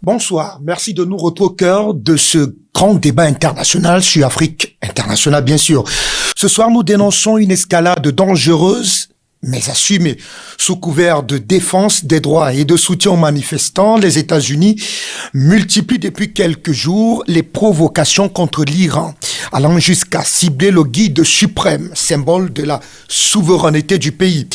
Bonsoir, merci de nous retrouver au cœur de ce grand débat international sur Afrique internationale, bien sûr. Ce soir, nous dénonçons une escalade dangereuse mais assumée. Sous couvert de défense des droits et de soutien aux manifestants, les États-Unis multiplient depuis quelques jours les provocations contre l'Iran, allant jusqu'à cibler le guide suprême, symbole de la souveraineté du pays.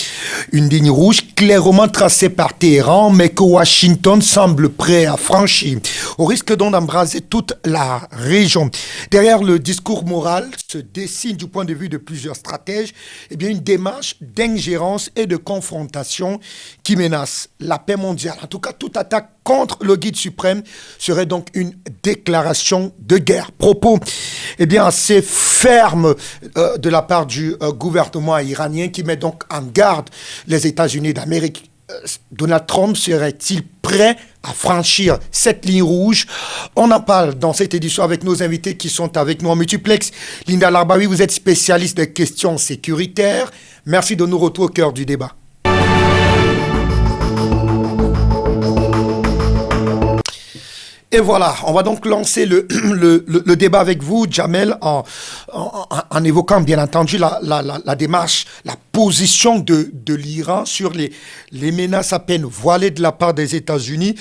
Une ligne rouge clairement tracée par Téhéran, mais que Washington semble prêt à franchir, au risque donc d'embraser toute la région. Derrière le discours moral se dessine, du point de vue de plusieurs stratèges, une démarche d'ingérence et de confrontation qui menace la paix mondiale. En tout cas, toute attaque contre le guide suprême serait donc une déclaration de guerre. Propos assez fermes de la part du gouvernement iranien qui met donc en garde les États-Unis d'Amérique. Donald Trump serait-il prêt à franchir cette ligne rouge? On en parle dans cette édition avec nos invités qui sont avec nous en multiplex. Linda Larbaoui, vous êtes spécialiste des questions sécuritaires. Merci de nous retrouver au cœur du débat. Et voilà, on va donc lancer le débat avec vous, Jamel, en évoquant bien entendu la démarche, la position de l'Iran sur les menaces à peine voilées de la part des États-Unis,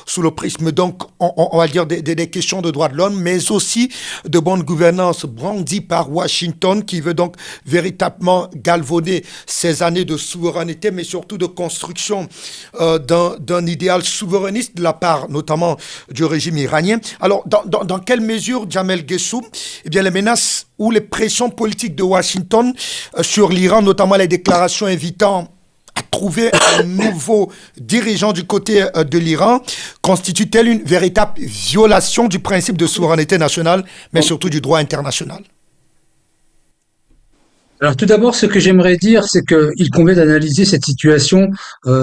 sous le prisme donc, on va dire, des questions de droits de l'homme, mais aussi de bonne gouvernance brandie par Washington, qui veut donc véritablement galvauder ces années de souveraineté, mais surtout de construction d'un idéal souverainiste de la part notamment du régime iranien. Alors, dans quelle mesure, Jamel Guessou, les menaces ou les pressions politiques de Washington sur l'Iran, notamment les déclarations invitant à trouver un nouveau dirigeant du côté de l'Iran, constitue-t-elle une véritable violation du principe de souveraineté nationale, mais surtout du droit international? Alors tout d'abord, ce que j'aimerais dire, c'est qu'il convient d'analyser cette situation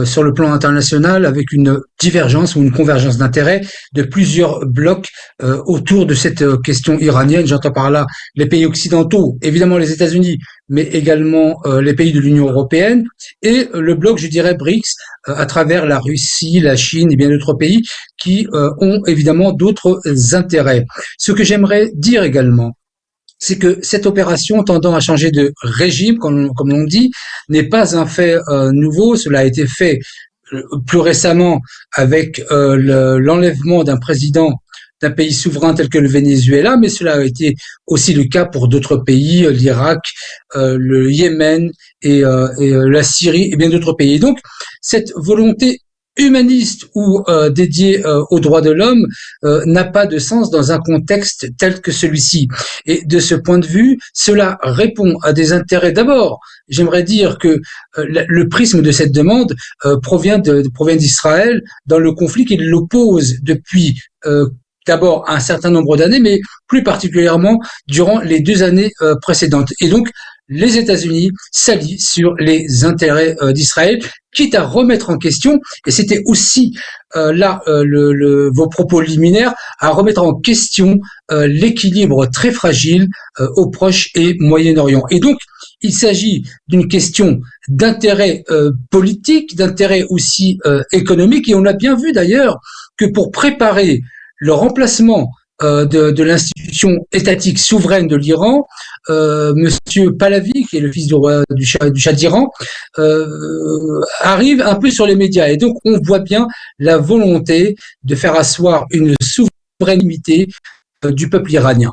sur le plan international avec une divergence ou une convergence d'intérêts de plusieurs blocs autour de cette question iranienne. J'entends par là les pays occidentaux, évidemment les États-Unis, mais également les pays de l'Union européenne et le bloc, je dirais, BRICS, à travers la Russie, la Chine et bien d'autres pays qui ont évidemment d'autres intérêts. Ce que j'aimerais dire également, c'est que cette opération tendant à changer de régime, comme l'on dit, n'est pas un fait nouveau. Cela a été fait plus récemment avec l'enlèvement d'un président d'un pays souverain tel que le Venezuela, mais cela a été aussi le cas pour d'autres pays, l'Irak, le Yémen et la Syrie et bien d'autres pays. Et donc, cette volonté humaniste ou dédié aux droits de l'homme n'a pas de sens dans un contexte tel que celui-ci. Et de ce point de vue, cela répond à des intérêts. D'abord, j'aimerais dire que le prisme de cette demande provient d'Israël dans le conflit qui l'oppose depuis d'abord un certain nombre d'années, mais plus particulièrement durant les 2 années précédentes. Et donc, les États-Unis s'allient sur les intérêts d'Israël, quitte à remettre en question, et c'était aussi vos propos liminaires, à remettre en question l'équilibre très fragile au Proche et Moyen-Orient. Et donc, il s'agit d'une question d'intérêt politique, d'intérêt aussi économique, et on a bien vu d'ailleurs que pour préparer le remplacement de l'institution étatique souveraine de l'Iran, Monsieur Pahlavi, qui est le fils du Shah d'Iran, arrive un peu sur les médias. Et donc, on voit bien la volonté de faire asseoir une souveraineté du peuple iranien.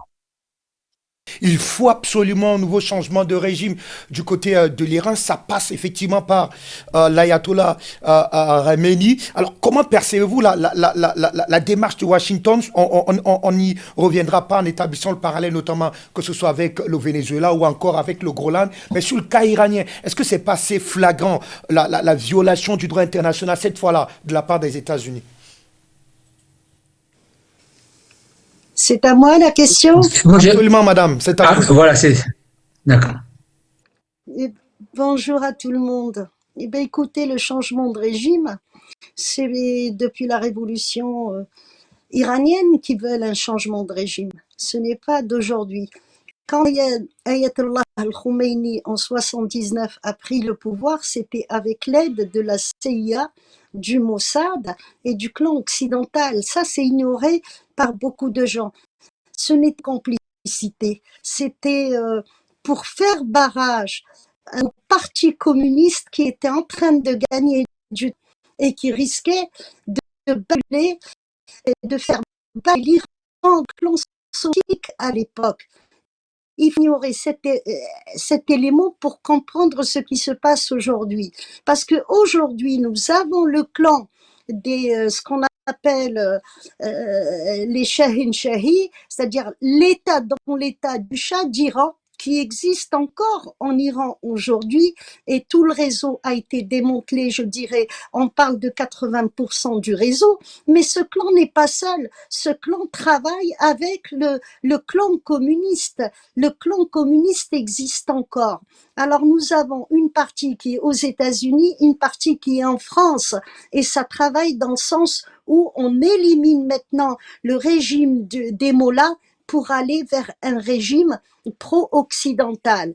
Il faut absolument un nouveau changement de régime du côté de l'Iran. Ça passe effectivement par l'ayatollah Khamenei. Alors, comment percevez-vous la démarche de Washington? On n'y reviendra pas en établissant le parallèle, notamment que ce soit avec le Venezuela ou encore avec le Groenland. Mais sur le cas iranien, est-ce que c'est pas assez flagrant la violation du droit international, cette fois-là, de la part des États-Unis? C'est à moi la question? Absolument, madame. C'est à vous. Voilà, c'est... D'accord. Bonjour à tout le monde. Écoutez, le changement de régime, c'est depuis la révolution iranienne qu'ils veulent un changement de régime. Ce n'est pas d'aujourd'hui. Quand Ayatollah al-Khomeini en 79 a pris le pouvoir, c'était avec l'aide de la CIA, du Mossad et du clan occidental. Ça, c'est ignoré par beaucoup de gens. Ce n'est pas complicité, c'était pour faire barrage à un parti communiste qui était en train de gagner du temps et qui risquait de brûler et de faire battre l'Iran, le clan soviétique à l'époque. Il faut ignorer cet élément pour comprendre ce qui se passe aujourd'hui. Parce qu'aujourd'hui, nous avons le clan ce qu'on appelle les Shahin Shahi, c'est-à-dire l'État dans l'État du Shah d'Iran, qui existe encore en Iran aujourd'hui, et tout le réseau a été démantelé, je dirais, on parle de 80% du réseau, mais ce clan n'est pas seul, ce clan travaille avec le clan communiste. Le clan communiste existe encore. Alors nous avons une partie qui est aux États-Unis, une partie qui est en France, et ça travaille dans le sens où on élimine maintenant le régime des mollahs pour aller vers un régime pro-occidental.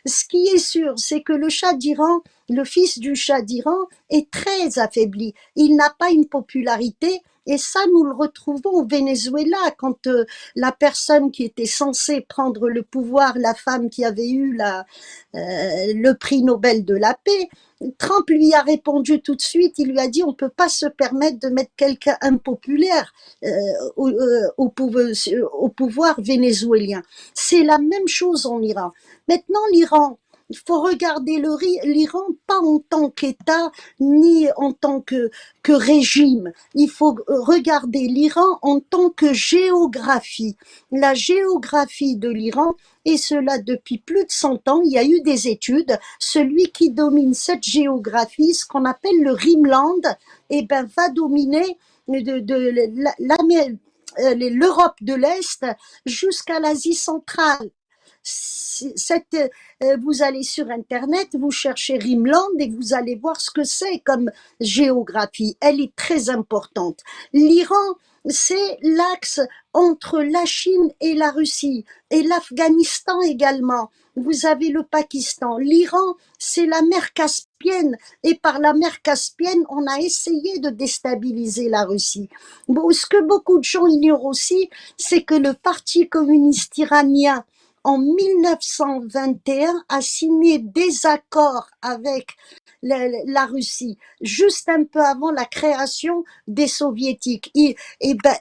Ce qui est sûr, c'est que le Shah d'Iran, le fils du Shah d'Iran, est très affaibli. Il n'a pas une popularité. Et ça, nous le retrouvons au Venezuela, quand la personne qui était censée prendre le pouvoir, la femme qui avait eu le prix Nobel de la paix, Trump lui a répondu tout de suite, il lui a dit on ne peut pas se permettre de mettre quelqu'un impopulaire au pouvoir vénézuélien. C'est la même chose en Iran. Maintenant, l'Iran, il faut regarder l'Iran pas en tant qu'État ni en tant que régime. Il faut regarder l'Iran en tant que géographie. La géographie de l'Iran, et cela depuis plus de 100 ans, il y a eu des études. Celui qui domine cette géographie, ce qu'on appelle le Rimland, va dominer l'Europe de l'Est jusqu'à l'Asie centrale. Vous allez sur Internet, vous cherchez Rimland et vous allez voir ce que c'est comme géographie. Elle est très importante. L'Iran, c'est l'axe entre la Chine et la Russie, et l'Afghanistan également. Vous avez le Pakistan. L'Iran, c'est la mer Caspienne, et par la mer Caspienne, on a essayé de déstabiliser la Russie. Bon, ce que beaucoup de gens ignorent aussi, c'est que le Parti communiste iranien, en 1921, a signé des accords avec la Russie, juste un peu avant la création des soviétiques.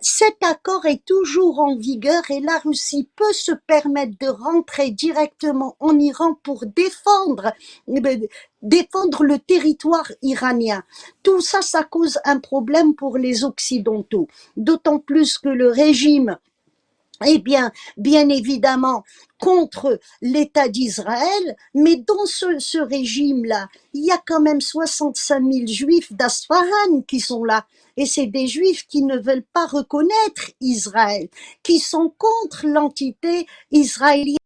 Cet accord est toujours en vigueur, et la Russie peut se permettre de rentrer directement en Iran pour défendre le territoire iranien. Tout ça, ça cause un problème pour les Occidentaux, d'autant plus que le régime, bien évidemment, contre l'État d'Israël, mais dans ce régime-là, il y a quand même 65 000 juifs d'Asfahan qui sont là. Et c'est des juifs qui ne veulent pas reconnaître Israël, qui sont contre l'entité israélienne.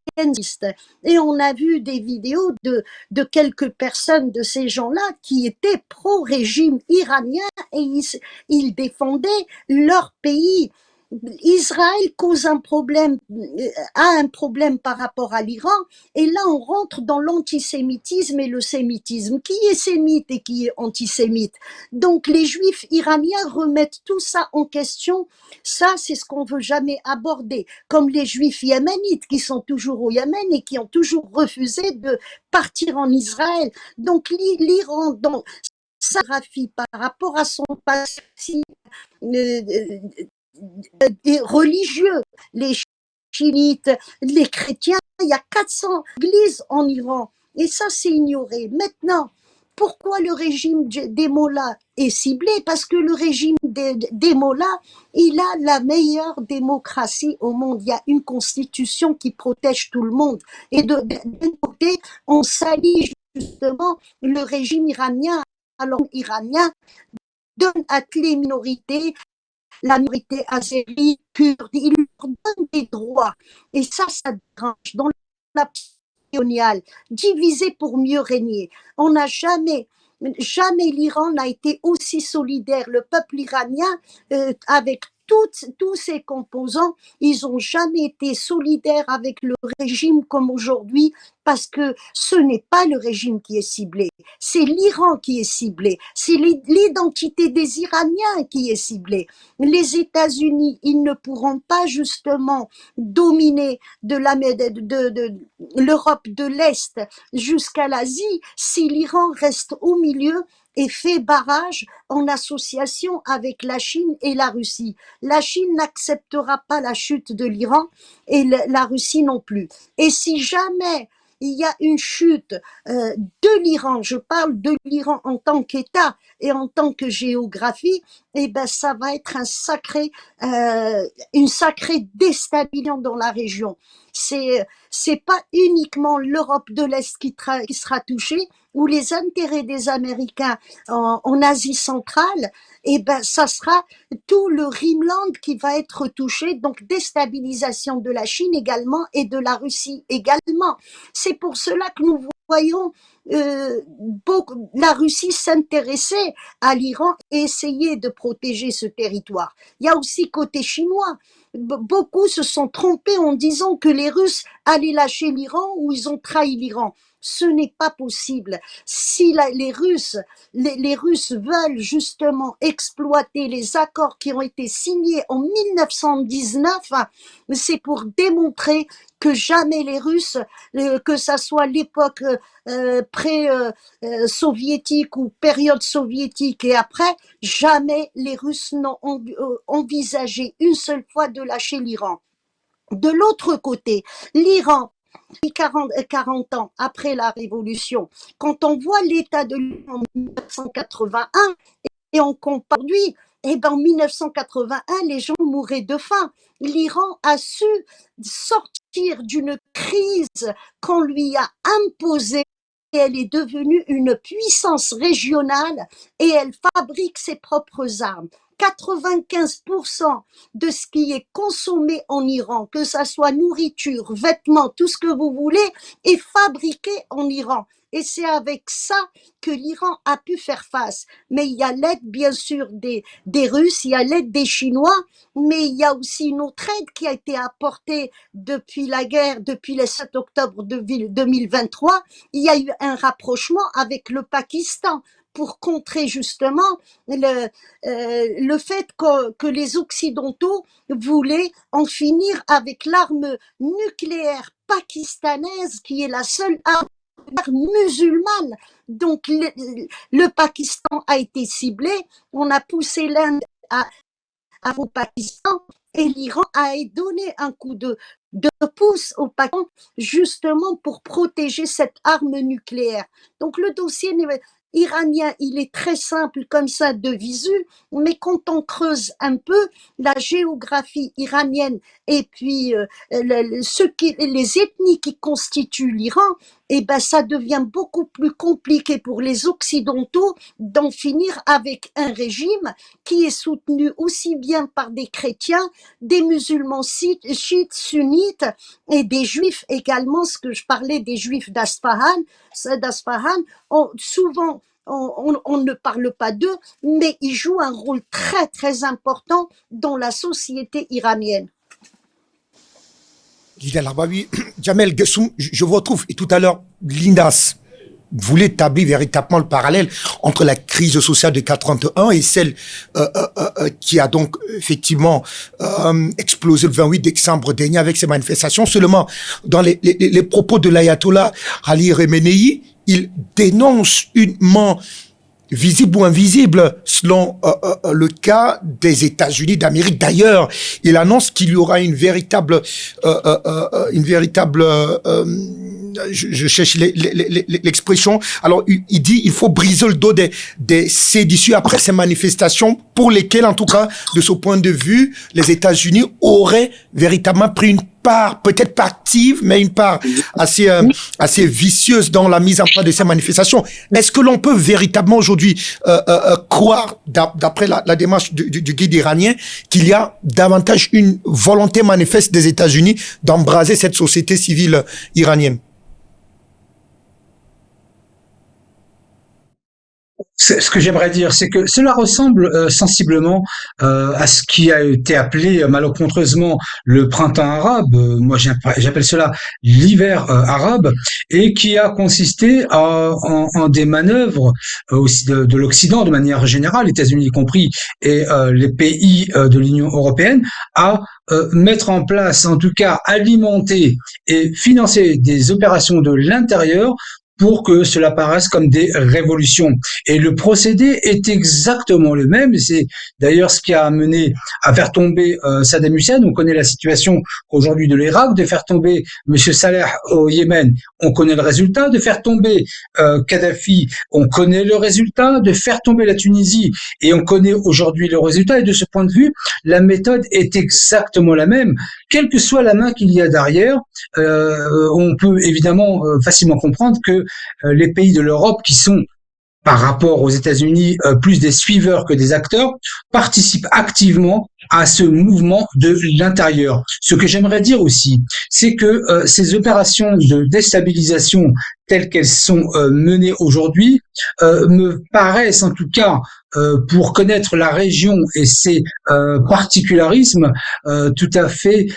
Et on a vu des vidéos de quelques personnes de ces gens-là qui étaient pro-régime iranien, et ils défendaient leur pays. Israël a un problème par rapport à l'Iran, et là on rentre dans l'antisémitisme et le sémitisme. Qui est sémite et qui est antisémite? Donc les juifs iraniens remettent tout ça en question. Ça, c'est ce qu'on veut jamais aborder, comme les juifs yéménites qui sont toujours au Yémen et qui ont toujours refusé de partir en Israël. Donc l'Iran, dans sa graphie par rapport à son passé des religieux, les chiites, les chrétiens, il y a 400 églises en Iran, et ça c'est ignoré. Maintenant, pourquoi le régime des mollahs est ciblé? Parce que le régime des mollahs, il a la meilleure démocratie au monde. Il y a une constitution qui protège tout le monde, et d'un côté on salit justement le régime iranien. Alors iranien donne à toutes les minorités, la minorité azérie, kurde, il leur donne des droits. Et ça dérange. Dans la coloniale, diviser pour mieux régner. On n'a jamais l'Iran n'a été aussi solidaire, le peuple iranien, avec tous ces composants, ils ont jamais été solidaires avec le régime comme aujourd'hui, parce que ce n'est pas le régime qui est ciblé, c'est l'Iran qui est ciblé, c'est l'identité des Iraniens qui est ciblée. Les États-Unis, ils ne pourront pas justement dominer de l'Europe de l'Est jusqu'à l'Asie si l'Iran reste au milieu et fait barrage en association avec la Chine et la Russie. La Chine n'acceptera pas la chute de l'Iran et la Russie non plus. Et si jamais il y a une chute de l'Iran, je parle de l'Iran en tant qu'État et en tant que géographie, eh ben ça va être une sacrée déstabilisation dans la région. C'est pas uniquement l'Europe de l'Est qui sera touchée, ou les intérêts des Américains en Asie centrale, eh ben ça sera tout le Rhineland qui va être touché, donc déstabilisation de la Chine également et de la Russie également. C'est pour cela que nous voyons la Russie s'intéresser à l'Iran et essayer de protéger ce territoire. Il y a aussi côté chinois. Beaucoup se sont trompés en disant que les Russes allaient lâcher l'Iran ou ils ont trahi l'Iran. Ce n'est pas possible. Si les Russes veulent justement exploiter les accords qui ont été signés en 1919, c'est pour démontrer que jamais les Russes, que ça soit l'époque pré-soviétique ou période soviétique et après, jamais les Russes n'ont envisagé une seule fois de lâcher l'Iran. De l'autre côté, l'Iran, 40 ans après la Révolution, quand on voit l'état de l'Iran en 1981 et on compare lui, eh ben en 1981, les gens mouraient de faim. L'Iran a su sortir d'une crise qu'on lui a imposée. Et elle est devenue une puissance régionale et elle fabrique ses propres armes. 95% de ce qui est consommé en Iran, que ça soit nourriture, vêtements, tout ce que vous voulez, est fabriqué en Iran. Et c'est avec ça que l'Iran a pu faire face. Mais il y a l'aide, bien sûr, des Russes, il y a l'aide des Chinois, mais il y a aussi une autre aide qui a été apportée depuis la guerre, depuis le 7 octobre 2023. Il y a eu un rapprochement avec le Pakistan pour contrer justement le fait que les Occidentaux voulaient en finir avec l'arme nucléaire pakistanaise qui est la seule arme musulmane. Donc le Pakistan a été ciblé, on a poussé l'Inde au Pakistan et l'Iran a donné un coup de pouce au Pakistan justement pour protéger cette arme nucléaire. Donc le dossier iranien, il est très simple comme ça de visu, mais quand on creuse un peu la géographie iranienne et puis les ethnies qui constituent l'Iran, eh ben ça devient beaucoup plus compliqué pour les Occidentaux d'en finir avec un régime qui est soutenu aussi bien par des chrétiens, des musulmans chiites, sunnites et des juifs également, ce que je parlais des juifs d'Aspahan, souvent on ne parle pas d'eux, mais ils jouent un rôle très très important dans la société iranienne. Jamel Gessoum, je vous retrouve. Et tout à l'heure, Lindas voulait établir véritablement le parallèle entre la crise sociale de 81 et celle qui a donc effectivement explosé le 28 décembre dernier avec ces manifestations. Seulement, dans les propos de l'ayatollah Ali Khamenei, il dénonce une main visible ou invisible, selon le cas des États-Unis d'Amérique. D'ailleurs, il annonce qu'il y aura une véritable, je cherche l'expression. Alors, il dit, il faut briser le dos des séditieux après ces manifestations pour lesquelles, en tout cas, de ce point de vue, les États-Unis auraient véritablement pris une part, peut-être pas active, mais une part assez vicieuse dans la mise en place de ces manifestations. Est-ce que l'on peut véritablement aujourd'hui croire, d'après la démarche du guide iranien, qu'il y a davantage une volonté manifeste des États-Unis d'embraser cette société civile iranienne? Ce que j'aimerais dire, c'est que cela ressemble sensiblement à ce qui a été appelé malencontreusement le printemps arabe. Moi, j'appelle cela l'hiver arabe, et qui a consisté en des manœuvres aussi de l'Occident de manière générale, États-Unis y compris, et les pays de l'Union européenne, à mettre en place, en tout cas alimenter et financer des opérations de l'intérieur pour que cela paraisse comme des révolutions. Et le procédé est exactement le même. C'est d'ailleurs ce qui a amené à faire tomber Saddam Hussein. On connaît la situation aujourd'hui de l'Irak, de faire tomber Monsieur Saleh au Yémen. On connaît le résultat. De faire tomber Kadhafi, on connaît le résultat. De faire tomber la Tunisie, et on connaît aujourd'hui le résultat. Et de ce point de vue, la méthode est exactement la même. Quelle que soit la main qu'il y a derrière, on peut évidemment facilement comprendre que les pays de l'Europe, qui sont par rapport aux États-Unis plus des suiveurs que des acteurs, participent activement à ce mouvement de l'intérieur. Ce que j'aimerais dire aussi, c'est que ces opérations de déstabilisation telles qu'elles sont menées aujourd'hui me paraissent, en tout cas pour connaître la région et ses particularismes, tout à fait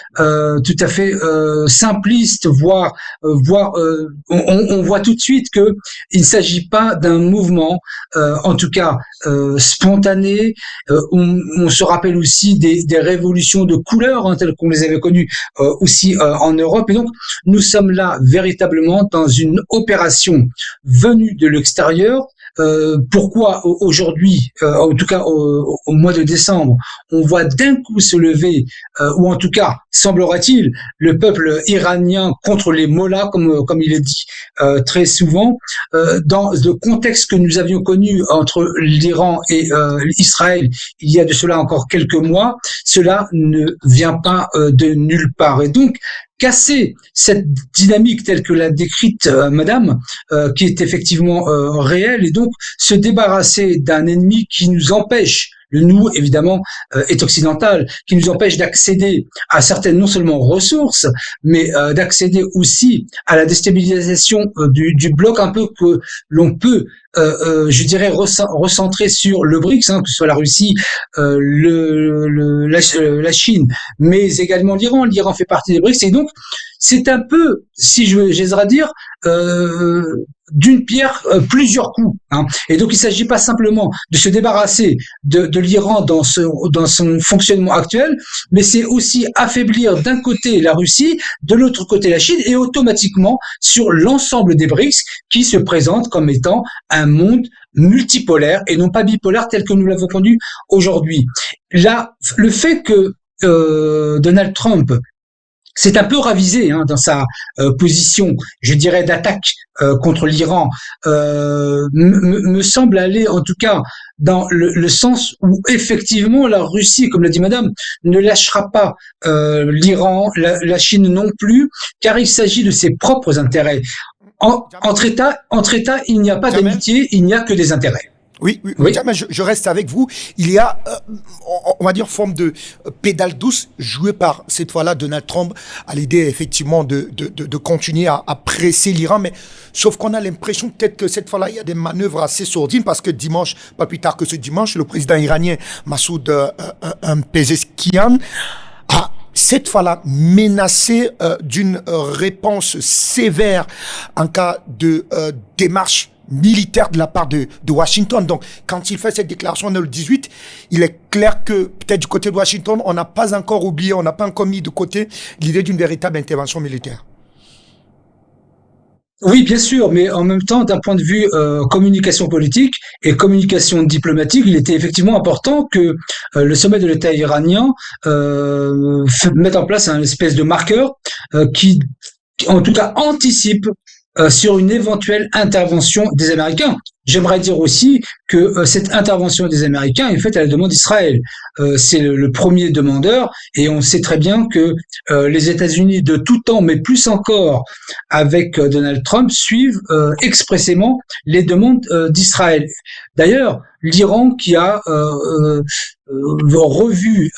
simplistes, voire on voit tout de suite que il ne s'agit pas d'un mouvement, en tout cas spontané. On se rappelle aussi des révolutions de couleurs, telles qu'on les avait connues aussi en Europe. Et donc, nous sommes là véritablement dans une opération venue de l'extérieur. Pourquoi aujourd'hui, en tout cas au mois de décembre, on voit d'un coup se lever, ou en tout cas semblerait-il, le peuple iranien contre les mollahs, comme il est dit très souvent, dans le contexte que nous avions connu entre l'Iran et Israël il y a de cela encore quelques mois, cela ne vient pas de nulle part. Et donc, casser cette dynamique telle que l'a décrite Madame, qui est effectivement réelle, et donc se débarrasser d'un ennemi qui nous empêche, le nous évidemment est occidental, qui nous empêche d'accéder à certaines non seulement ressources, mais d'accéder aussi à la déstabilisation du bloc, un peu que l'on peut je dirais recentrer sur le BRICS, que ce soit la Russie, la Chine, mais également l'Iran. L'Iran fait partie des BRICS, et donc c'est un peu, si j'oserais dire, d'une pierre plusieurs coups. Et donc il ne s'agit pas simplement de se débarrasser de l'Iran dans son fonctionnement actuel, mais c'est aussi affaiblir d'un côté la Russie, de l'autre côté la Chine, et automatiquement sur l'ensemble des BRICS qui se présentent comme étant un monde multipolaire et non pas bipolaire tel que nous l'avons connu aujourd'hui. Là, le fait que Donald Trump s'est un peu ravisé dans sa position, je dirais, d'attaque contre l'Iran, me semble aller en tout cas dans le sens où effectivement la Russie, comme l'a dit Madame, ne lâchera pas l'Iran, la Chine non plus, car il s'agit de ses propres intérêts. Entre États, il n'y a pas d'amitié, il n'y a que des intérêts. Oui. Je reste avec vous. Il y a, on va dire, forme de pédale douce jouée par, cette fois-là, Donald Trump, à l'idée, effectivement, de continuer à presser l'Iran. Mais, sauf qu'on a l'impression, peut-être que cette fois-là, il y a des manœuvres assez sourdines, parce que dimanche, pas plus tard que ce dimanche, le président iranien, Massoud Pezeshkian, a cette fois-là menacé d'une réponse sévère en cas de démarche militaire de la part de Washington. Donc, quand il fait cette déclaration le 18, il est clair que peut-être du côté de Washington, on n'a pas encore oublié, on n'a pas encore mis de côté l'idée d'une véritable intervention militaire. Oui, bien sûr, mais en même temps, d'un point de vue communication politique et communication diplomatique, il était effectivement important que le sommet de l'État iranien mette en place un espèce de marqueur qui, en tout cas, anticipe sur une éventuelle intervention des Américains. J'aimerais dire aussi que cette intervention des Américains est faite à la demande d'Israël. C'est le premier demandeur, et on sait très bien que les États-Unis de tout temps, mais plus encore avec Donald Trump, suivent expressément les demandes d'Israël. D'ailleurs, l'Iran qui a revu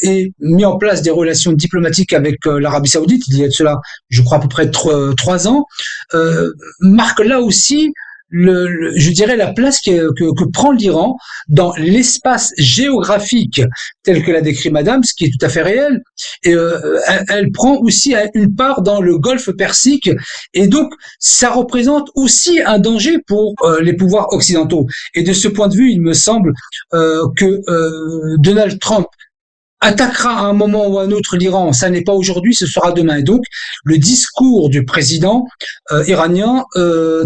et mis en place des relations diplomatiques avec l'Arabie Saoudite, il y a de cela, je crois, à peu près 3 ans, marque là aussi je dirais la place que prend l'Iran dans l'espace géographique tel que l'a décrit Madame, ce qui est tout à fait réel. Et elle prend aussi une part dans le Golfe Persique, et donc ça représente aussi un danger pour les pouvoirs occidentaux. Et de ce point de vue, il me semble que Donald Trump attaquera à un moment ou à un autre l'Iran, ça n'est pas aujourd'hui, ce sera demain. Et donc, le discours du président iranien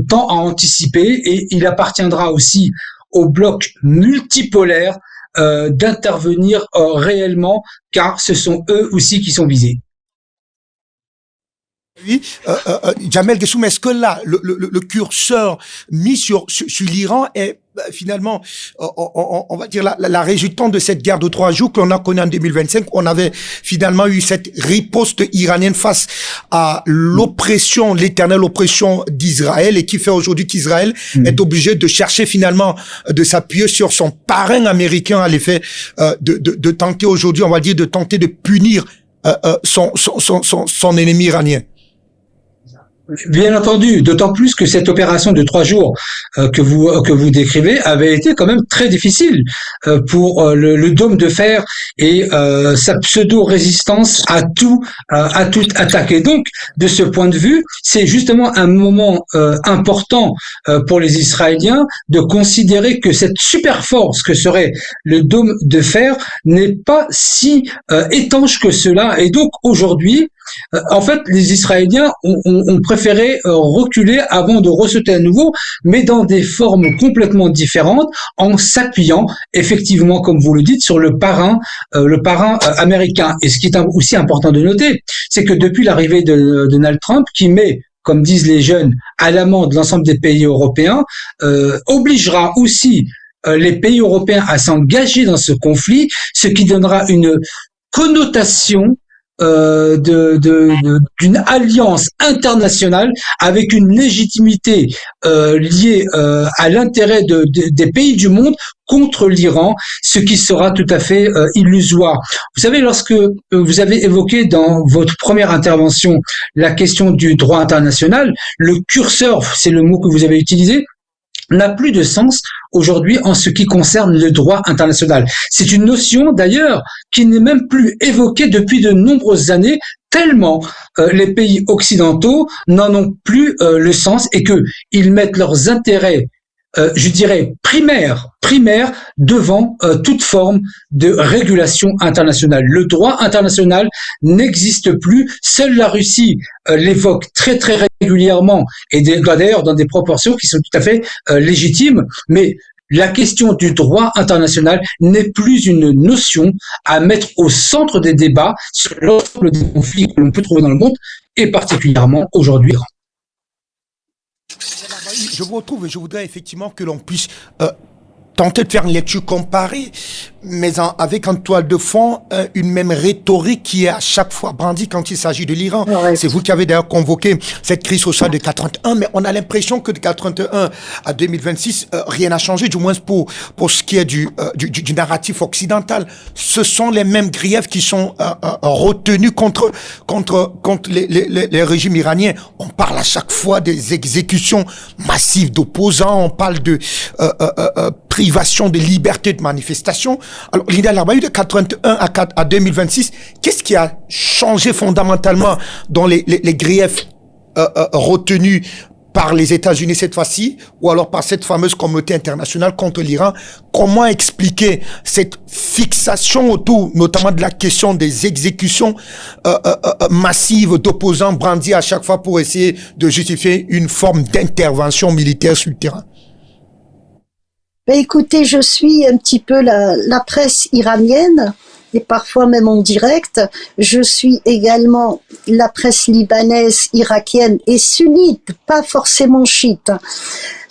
tend à anticiper, et il appartiendra aussi au bloc multipolaire d'intervenir réellement, car ce sont eux aussi qui sont visés. Oui, Jamel Gessoum, est-ce que là, le curseur mis sur l'Iran est finalement, on va dire, la résultante de cette guerre de 3 jours que l'on a connue en 2025? On avait finalement eu cette riposte iranienne face à l'oppression, l'éternelle oppression d'Israël, et qui fait aujourd'hui qu'Israël est obligé de chercher finalement de s'appuyer sur son parrain américain à l'effet de tenter aujourd'hui, on va dire, de tenter de punir son ennemi iranien. Bien entendu, d'autant plus que cette opération de 3 jours que vous décrivez avait été quand même très difficile pour le dôme de fer et sa pseudo-résistance à toute attaque. Et donc, de ce point de vue, c'est justement un moment important pour les Israéliens de considérer que cette super force que serait le dôme de fer n'est pas si étanche que cela. Et donc, aujourd'hui, en fait, les Israéliens ont préféré reculer avant de ressauter à nouveau, mais dans des formes complètement différentes, en s'appuyant effectivement, comme vous le dites, sur le parrain américain. Et ce qui est aussi important de noter, c'est que depuis l'arrivée de Donald Trump, qui met, comme disent les jeunes, à l'amende l'ensemble des pays européens, obligera aussi les pays européens à s'engager dans ce conflit, ce qui donnera une connotation d'une alliance internationale avec une légitimité liée à l'intérêt des pays du monde contre l'Iran, ce qui sera tout à fait illusoire. Vous savez, lorsque vous avez évoqué dans votre première intervention la question du droit international, le curseur, c'est le mot que vous avez utilisé, n'a plus de sens aujourd'hui en ce qui concerne le droit international. C'est une notion d'ailleurs qui n'est même plus évoquée depuis de nombreuses années, tellement les pays occidentaux n'en ont plus le sens, et que ils mettent leurs intérêts, je dirais primaires devant toute forme de régulation internationale. Le droit international n'existe plus. Seule la Russie l'évoque très très régulièrement, et d'ailleurs dans des proportions qui sont tout à fait légitimes, mais la question du droit international n'est plus une notion à mettre au centre des débats sur l'ensemble des conflits que l'on peut trouver dans le monde, et particulièrement aujourd'hui. Je vous retrouve, et je voudrais effectivement que l'on puisse tenter de faire une lecture comparée, mais avec en toile de fond une même rhétorique qui est à chaque fois brandie quand il s'agit de l'Iran. Ouais. C'est vous qui avez d'ailleurs convoqué cette crise sociale de 81, mais on a l'impression que de 81 à 2026, rien n'a changé, du moins pour ce qui est du narratif occidental. Ce sont les mêmes griefs qui sont retenus contre les régimes iraniens. On parle à chaque fois des exécutions massives d'opposants, on parle de privation de liberté de manifestation. Alors, Linda Larbaï, de 81 à 2026, qu'est-ce qui a changé fondamentalement dans les griefs retenus par les États-Unis cette fois-ci, ou alors par cette fameuse communauté internationale contre l'Iran? Comment expliquer cette fixation autour, notamment de la question des exécutions massives d'opposants brandis à chaque fois pour essayer de justifier une forme d'intervention militaire sur le terrain? Écoutez, je suis un petit peu la presse iranienne, et parfois même en direct. Je suis également la presse libanaise, irakienne et sunnite, pas forcément chiite.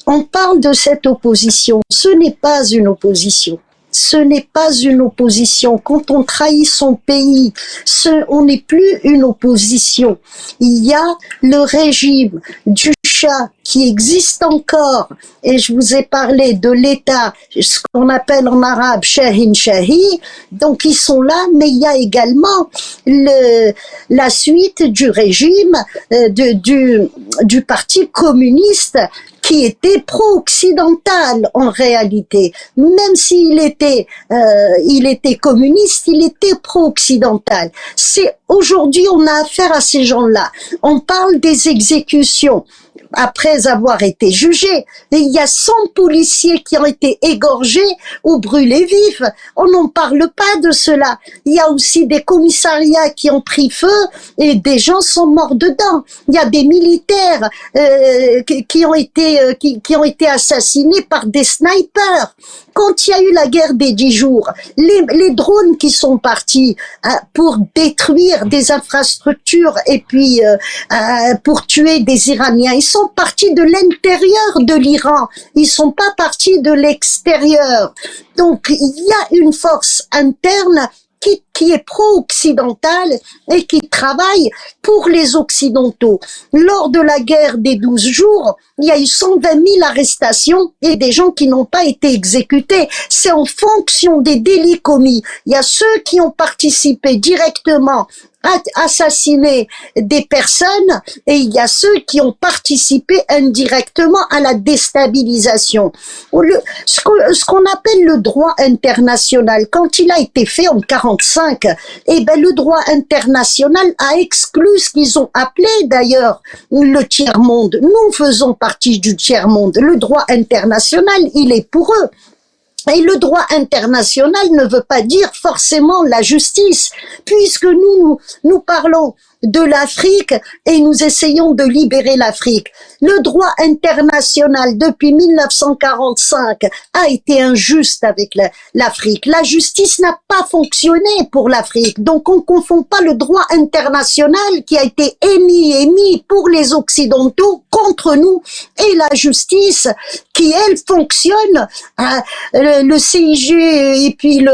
On parle de cette opposition. Ce n'est pas une opposition. Ce n'est pas une opposition. Quand on trahit son pays, on n'est plus une opposition. Il y a le régime du Shah qui existe encore, et je vous ai parlé de l'État, ce qu'on appelle en arabe Shahin Shahi, donc ils sont là, mais il y a également la suite du régime du parti communiste qui était pro-occidental en réalité. Même s'il était, il était communiste, il était pro-occidental. C'est aujourd'hui on a affaire à ces gens-là. On parle des exécutions après avoir été jugés. Et il y a 100 policiers qui ont été égorgés ou brûlés vifs. On n'en parle pas de cela. Il y a aussi des commissariats qui ont pris feu et des gens sont morts dedans. Il y a des militaires qui ont été assassinés par des snipers. Quand il y a eu la guerre des 10 jours, les drones qui sont partis pour détruire des infrastructures et puis pour tuer des Iraniens, ils sont partis de l'intérieur de l'Iran, ils sont pas partis de l'extérieur. Donc il y a une force interne qui est pro-occidentale et qui travaille pour les Occidentaux. Lors de la guerre des 12 jours, il y a eu 120 000 arrestations et des gens qui n'ont pas été exécutés. C'est en fonction des délits commis. Il y a ceux qui ont participé directement à assassiner des personnes et il y a ceux qui ont participé indirectement à la déstabilisation. Ce qu'on appelle le droit international, quand il a été fait en 45, eh ben le droit international a exclu ce qu'ils ont appelé d'ailleurs le tiers-monde. Nous faisons partie du tiers-monde. Le droit international, il est pour eux. Et le droit international ne veut pas dire forcément la justice, puisque nous parlons de l'Afrique et nous essayons de libérer l'Afrique. Le droit international depuis 1945 a été injuste avec l'Afrique. La justice n'a pas fonctionné pour l'Afrique. Donc on confond pas le droit international qui a été émis pour les Occidentaux contre nous et la justice qui elle fonctionne, le CIG et puis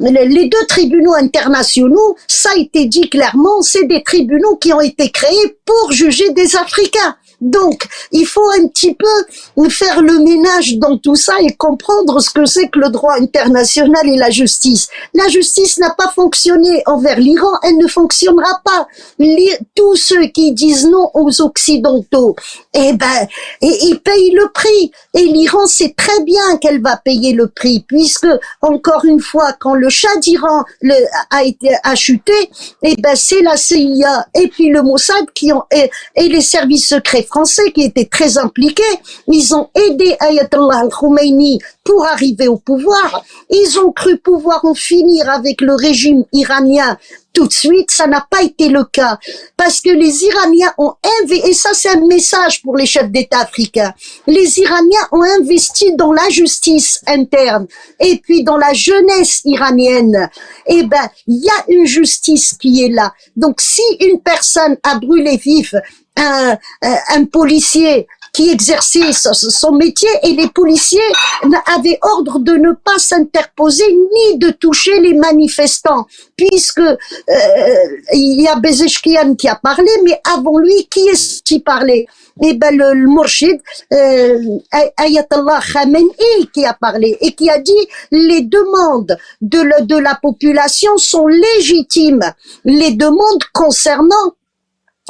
les deux tribunaux internationaux, ça a été dit clairement, c'est des tribunaux qui ont été créés pour juger des Africains. Donc, il faut un petit peu faire le ménage dans tout ça et comprendre ce que c'est que le droit international et la justice. La justice n'a pas fonctionné envers l'Iran, elle ne fonctionnera pas. Tous ceux qui disent non aux Occidentaux, ils payent le prix. Et l'Iran sait très bien qu'elle va payer le prix, puisque, encore une fois, quand le Shah d'Iran a chuté, c'est la CIA et puis le Mossad et les services secrets français qui étaient très impliqués. Ils ont aidé Ayatollah al-Khomeini pour arriver au pouvoir. Ils ont cru pouvoir en finir avec le régime iranien tout de suite. Ça n'a pas été le cas parce que les Iraniens ont investi, et ça c'est un message pour les chefs d'État africains, les Iraniens ont investi dans la justice interne et puis dans la jeunesse iranienne. Il y a une justice qui est là. Donc si une personne a brûlé vif un policier qui exerçait son métier et les policiers avaient ordre de ne pas s'interposer ni de toucher les manifestants, puisque il y a Bezeshkian qui a parlé, mais avant lui, qui est-ce qui parlait? Le Mourchid Ayatollah Khamenei qui a parlé et qui a dit les demandes de la population sont légitimes, les demandes concernant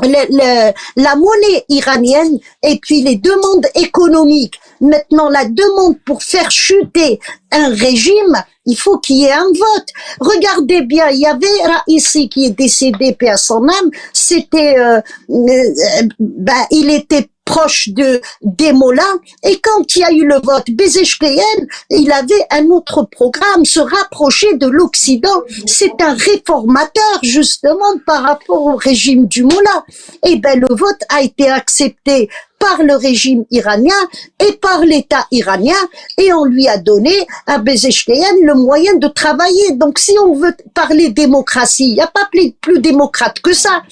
la monnaie iranienne et puis les demandes économiques. Maintenant, la demande pour faire chuter un régime, il faut qu'il y ait un vote. Regardez bien, il y avait Raisi qui est décédé, paix à son âme, c'était, il était proche des mollahs, et quand il y a eu le vote, Bezeshkian, il avait un autre programme, se rapprocher de l'Occident. C'est un réformateur, justement, par rapport au régime du mollah. Le vote a été accepté par le régime iranien et par l'État iranien, et on lui a donné à Bezeshkian le moyen de travailler. Donc si on veut parler démocratie, il n'y a pas plus démocrate que ça.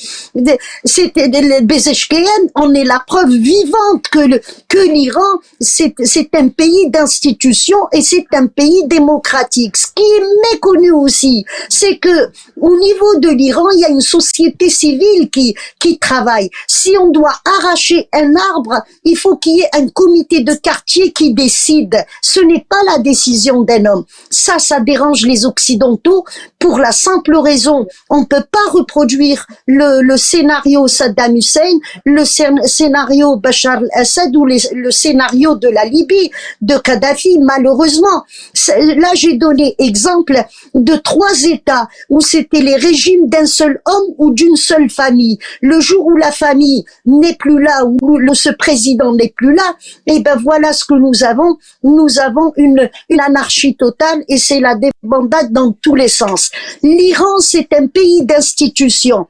C'était Bezeshkian, on est la preuve vivante que l'Iran, c'est un pays d'institutions et c'est un pays démocratique. Ce qui est méconnu aussi, c'est que au niveau de l'Iran, il y a une société civile qui travaille. Si on doit arracher un arbre octobre, il faut qu'il y ait un comité de quartier qui décide. Ce n'est pas la décision d'un homme. Ça dérange les Occidentaux pour la simple raison, on peut pas reproduire le scénario Saddam Hussein, le scénario Bachar al-Assad ou le scénario de la Libye, de Kadhafi, malheureusement. Là, j'ai donné exemple de 3 États où c'était les régimes d'un seul homme ou d'une seule famille. Le jour où la famille n'est plus là, où ce président n'est plus là, et ben voilà ce que nous avons. Nous avons une anarchie totale et c'est la débandade dans tous les sens. L'Iran, c'est un pays d'institutions.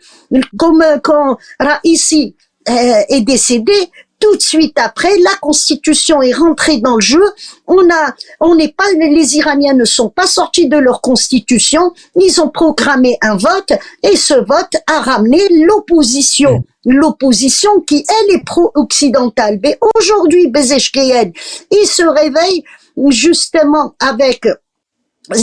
Comme quand Raisi est décédé, tout de suite après, la constitution est rentrée dans le jeu. Les Iraniens ne sont pas sortis de leur constitution. Ils ont programmé un vote et ce vote a ramené l'opposition. L'opposition qui, elle, est pro-occidentale. Mais aujourd'hui, Bezeshkian, il se réveille justement avec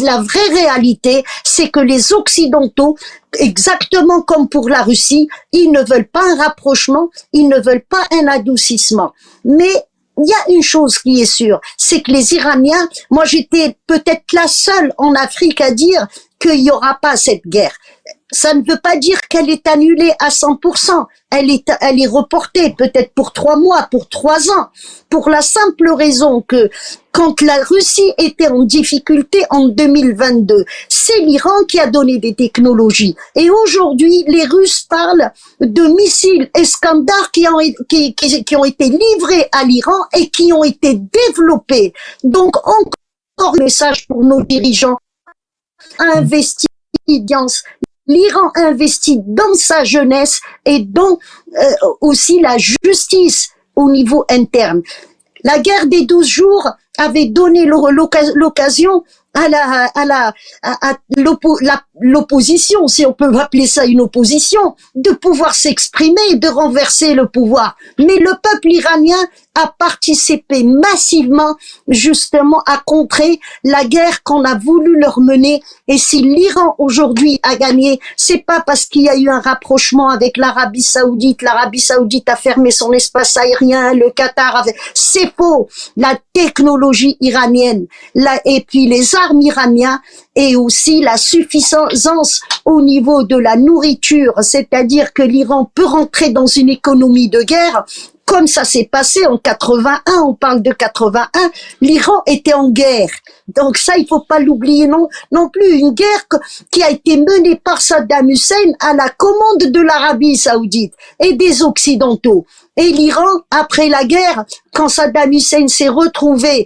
la vraie réalité, c'est que les Occidentaux, exactement comme pour la Russie, ils ne veulent pas un rapprochement, ils ne veulent pas un adoucissement. Mais il y a une chose qui est sûre, c'est que les Iraniens, moi j'étais peut-être la seule en Afrique à dire qu'il n'y aura pas cette guerre. Ça ne veut pas dire qu'elle est annulée à 100%. Elle est reportée peut-être pour 3 mois, pour 3 ans, pour la simple raison que quand la Russie était en difficulté en 2022, c'est l'Iran qui a donné des technologies. Et aujourd'hui, les Russes parlent de missiles Iskander qui ont été livrés à l'Iran et qui ont été développés. Donc, encore un message pour nos dirigeants. Investir dans l'Iran investit dans sa jeunesse et dans aussi la justice au niveau interne. La guerre des 12 jours avait donné l'occasion à l'opposition, si on peut appeler ça une opposition, de pouvoir s'exprimer, de renverser le pouvoir. Mais le peuple iranien a participé massivement justement à contrer la guerre qu'on a voulu leur mener. Et si l'Iran aujourd'hui a gagné, c'est pas parce qu'il y a eu un rapprochement avec l'Arabie Saoudite. L'Arabie Saoudite a fermé son espace aérien, le Qatar c'est faux. La technologie iranienne, et puis les armes iraniennes et aussi la suffisance au niveau de la nourriture, c'est-à-dire que l'Iran peut rentrer dans une économie de guerre. Comme ça s'est passé en 81, on parle de 81, l'Iran était en guerre. Donc ça, il faut pas l'oublier non plus. Une guerre qui a été menée par Saddam Hussein à la commande de l'Arabie Saoudite et des Occidentaux. Et l'Iran, après la guerre, quand Saddam Hussein s'est retrouvé,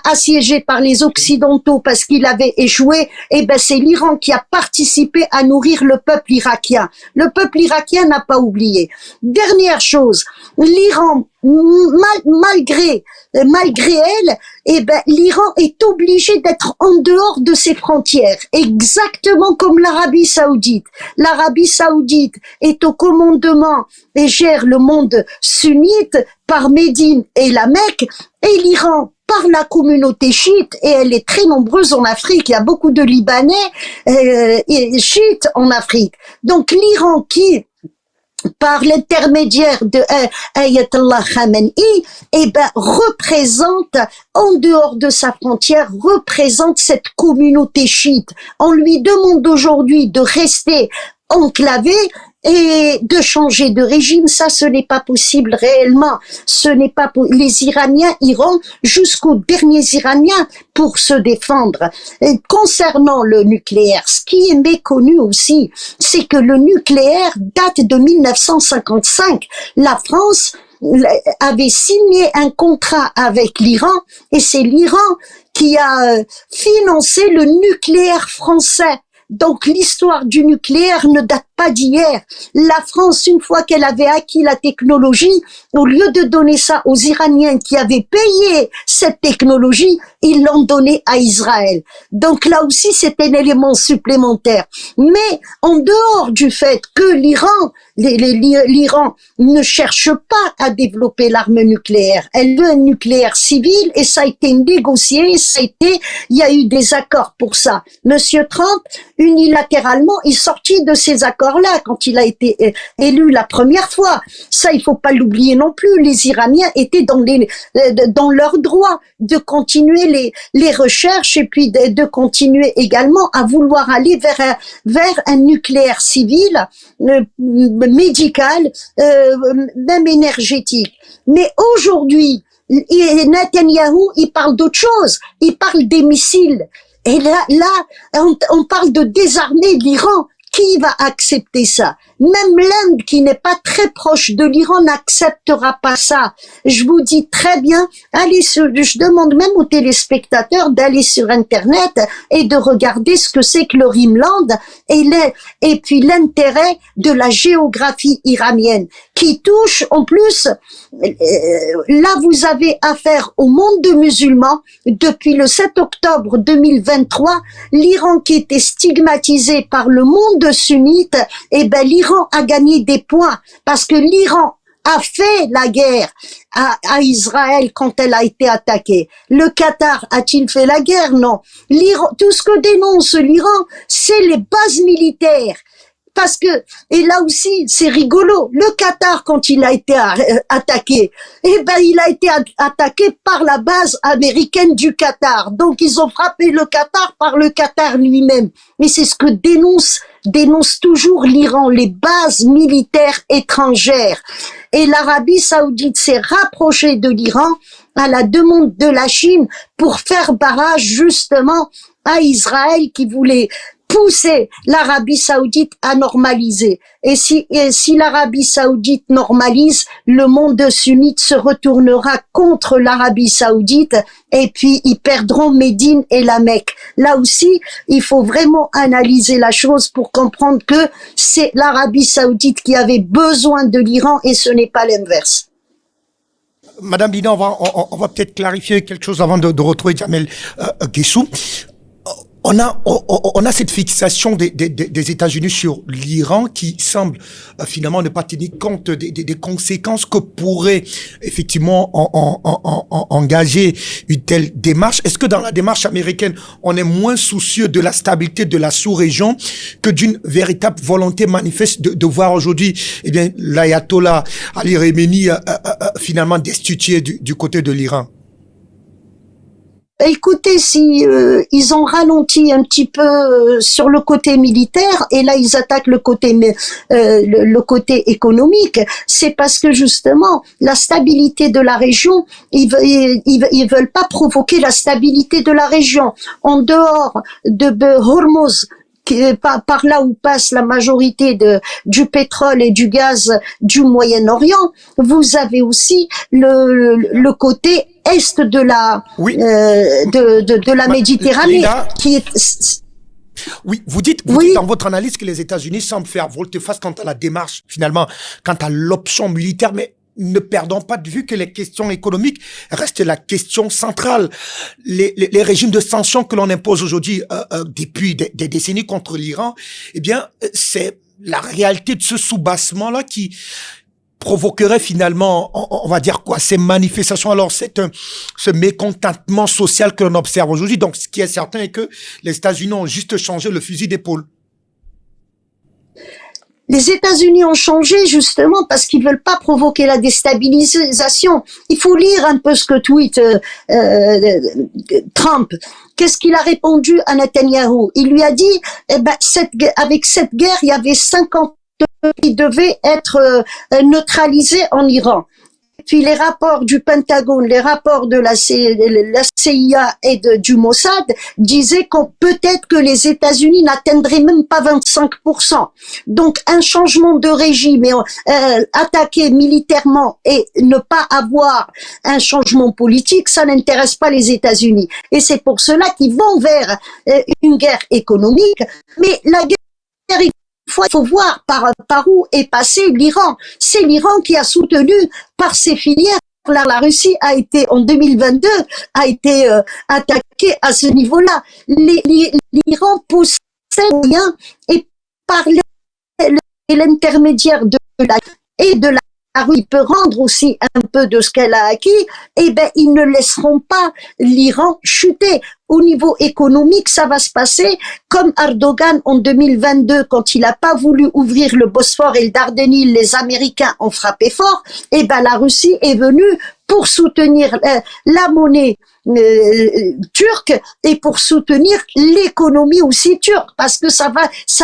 assiégé par les Occidentaux parce qu'il avait échoué, c'est l'Iran qui a participé à nourrir le peuple irakien. Le peuple irakien n'a pas oublié. Dernière chose, l'Iran, malgré elle, l'Iran est obligé d'être en dehors de ses frontières, exactement comme l'Arabie Saoudite. L'Arabie Saoudite est au commandement et gère le monde sunnite par Médine et la Mecque, et l'Iran par la communauté chiite, et elle est très nombreuse en Afrique. Il y a beaucoup de Libanais chiites en Afrique. Donc l'Iran qui, par l'intermédiaire de Ayatollah Khamenei, représente, en dehors de sa frontière, représente cette communauté chiite. On lui demande aujourd'hui de rester enclavé et de changer de régime. Ça, ce n'est pas possible réellement. Ce n'est pas les Iraniens iront jusqu'aux derniers Iraniens pour se défendre. Et concernant le nucléaire, ce qui est méconnu aussi, c'est que le nucléaire date de 1955. La France avait signé un contrat avec l'Iran et c'est l'Iran qui a financé le nucléaire français. Donc l'histoire du nucléaire ne date pas d'hier. La France, une fois qu'elle avait acquis la technologie, au lieu de donner ça aux Iraniens qui avaient payé cette technologie, ils l'ont donné à Israël. Donc là aussi, c'est un élément supplémentaire. Mais en dehors du fait que l'Iran ne cherche pas à développer l'arme nucléaire, elle veut un nucléaire civil et ça a été négocié, il y a eu des accords pour ça. Monsieur Trump, unilatéralement est sorti de ces accords-là quand il a été élu la première fois. Ça, il faut pas l'oublier non plus. Les Iraniens étaient dans leur droit de continuer les recherches et puis de continuer également à vouloir aller vers un nucléaire civil, médical, même énergétique. Mais aujourd'hui, Netanyahou, il parle d'autre chose. Il parle des missiles. Et là, on parle de désarmer l'Iran. Qui va accepter ça? Même l'Inde, qui n'est pas très proche de l'Iran, n'acceptera pas ça. Je vous dis très bien, je demande même aux téléspectateurs d'aller sur Internet et de regarder ce que c'est que le Rimland et puis l'intérêt de la géographie iranienne, qui touche en plus, là vous avez affaire au monde musulman. Depuis le 7 octobre 2023, l'Iran qui était stigmatisé par le monde sunnite, l'Iran a gagné des points parce que l'Iran a fait la guerre à Israël quand elle a été attaquée. Le Qatar a-t-il fait la guerre? Non. L'Iran, tout ce que dénonce l'Iran, c'est les bases militaires. Parce que, et là aussi, c'est rigolo, le Qatar, quand il a été attaqué, il a été attaqué par la base américaine du Qatar. Donc, ils ont frappé le Qatar par le Qatar lui-même. Mais c'est ce que dénonce toujours l'Iran, les bases militaires étrangères. Et l'Arabie Saoudite s'est rapprochée de l'Iran à la demande de la Chine pour faire barrage justement à Israël qui voulait pousser l'Arabie Saoudite à normaliser. Et si l'Arabie Saoudite normalise, le monde sunnite se retournera contre l'Arabie Saoudite et puis ils perdront Médine et la Mecque. Là aussi, il faut vraiment analyser la chose pour comprendre que c'est l'Arabie Saoudite qui avait besoin de l'Iran et ce n'est pas l'inverse. Madame Bina, on va peut-être clarifier quelque chose avant de retrouver Jamel Guessou. On a cette fixation des États-Unis sur l'Iran qui semble finalement ne pas tenir compte des conséquences que pourrait effectivement engager une telle démarche. Est-ce que dans la démarche américaine, on est moins soucieux de la stabilité de la sous-région que d'une véritable volonté manifeste de voir aujourd'hui, l'ayatollah Ali Khamenei finalement destitué du côté de l'Iran? Écoutez, si ils ont ralenti un petit peu sur le côté militaire et là ils attaquent le côté économique, c'est parce que justement la stabilité de la région, ils veulent pas provoquer la stabilité de la région. En dehors de Hormuz, par là où passe la majorité du pétrole et du gaz du Moyen-Orient, vous avez aussi le côté est de la de la Méditerranée qui est. Oui, vous dites dans votre analyse que les États-Unis semblent faire volte-face quant à la démarche, finalement, quant à l'option militaire, mais ne perdons pas de vue que les questions économiques restent la question centrale. Les régimes de sanctions que l'on impose aujourd'hui depuis des décennies contre l'Iran, c'est la réalité de ce soubassement-là qui provoquerait finalement, on va dire quoi, ces manifestations. Alors, ce mécontentement social que l'on observe aujourd'hui. Donc, ce qui est certain est que les États-Unis ont juste changé le fusil d'épaule. Les États-Unis ont changé justement parce qu'ils veulent pas provoquer la déstabilisation. Il faut lire un peu ce que tweet Trump. Qu'est-ce qu'il a répondu à Netanyahou? Il lui a dit, avec cette guerre, il y avait 50 qui devaient être neutralisés en Iran. Puis les rapports du Pentagone, les rapports de la CIA et du Mossad disaient qu'on peut-être que les États-Unis n'atteindraient même pas 25%. Donc un changement de régime et attaquer militairement et ne pas avoir un changement politique, ça n'intéresse pas les États-Unis. Et c'est pour cela qu'ils vont vers une guerre économique. Mais la guerre économique, il faut voir par où est passé l'Iran. C'est l'Iran qui a soutenu par ses filières. La Russie a été, en 2022, attaquée à ce niveau-là. L'Iran possède rien et par l'intermédiaire de la Russie peut rendre aussi un peu de ce qu'elle a acquis, ils ne laisseront pas l'Iran chuter. Au niveau économique, ça va se passer comme Erdogan en 2022, quand il n'a pas voulu ouvrir le Bosphore et le Dardanelle, les Américains ont frappé fort. Et ben la Russie est venue pour soutenir la monnaie turque et pour soutenir l'économie aussi turque, parce que ça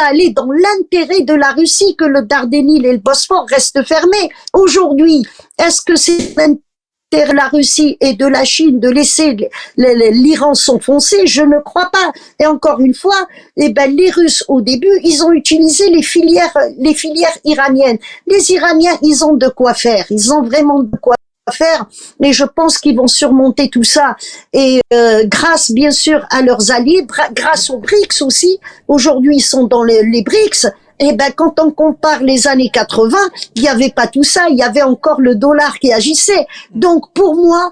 allait dans l'intérêt de la Russie que le Dardanelle et le Bosphore restent fermés. Aujourd'hui, est-ce que c'est l'intérêt de la Russie et de la Chine de laisser l'Iran s'enfoncer? Je ne crois pas. Et encore une fois, les Russes au début, ils ont utilisé les filières iraniennes. Les Iraniens, ils ont de quoi faire. Ils ont vraiment de quoi faire, mais je pense qu'ils vont surmonter tout ça, et grâce bien sûr à leurs alliés, grâce aux BRICS aussi. Aujourd'hui ils sont dans les BRICS. Et ben quand on compare les années 80, il n'y avait pas tout ça, il y avait encore le dollar qui agissait. Donc pour moi,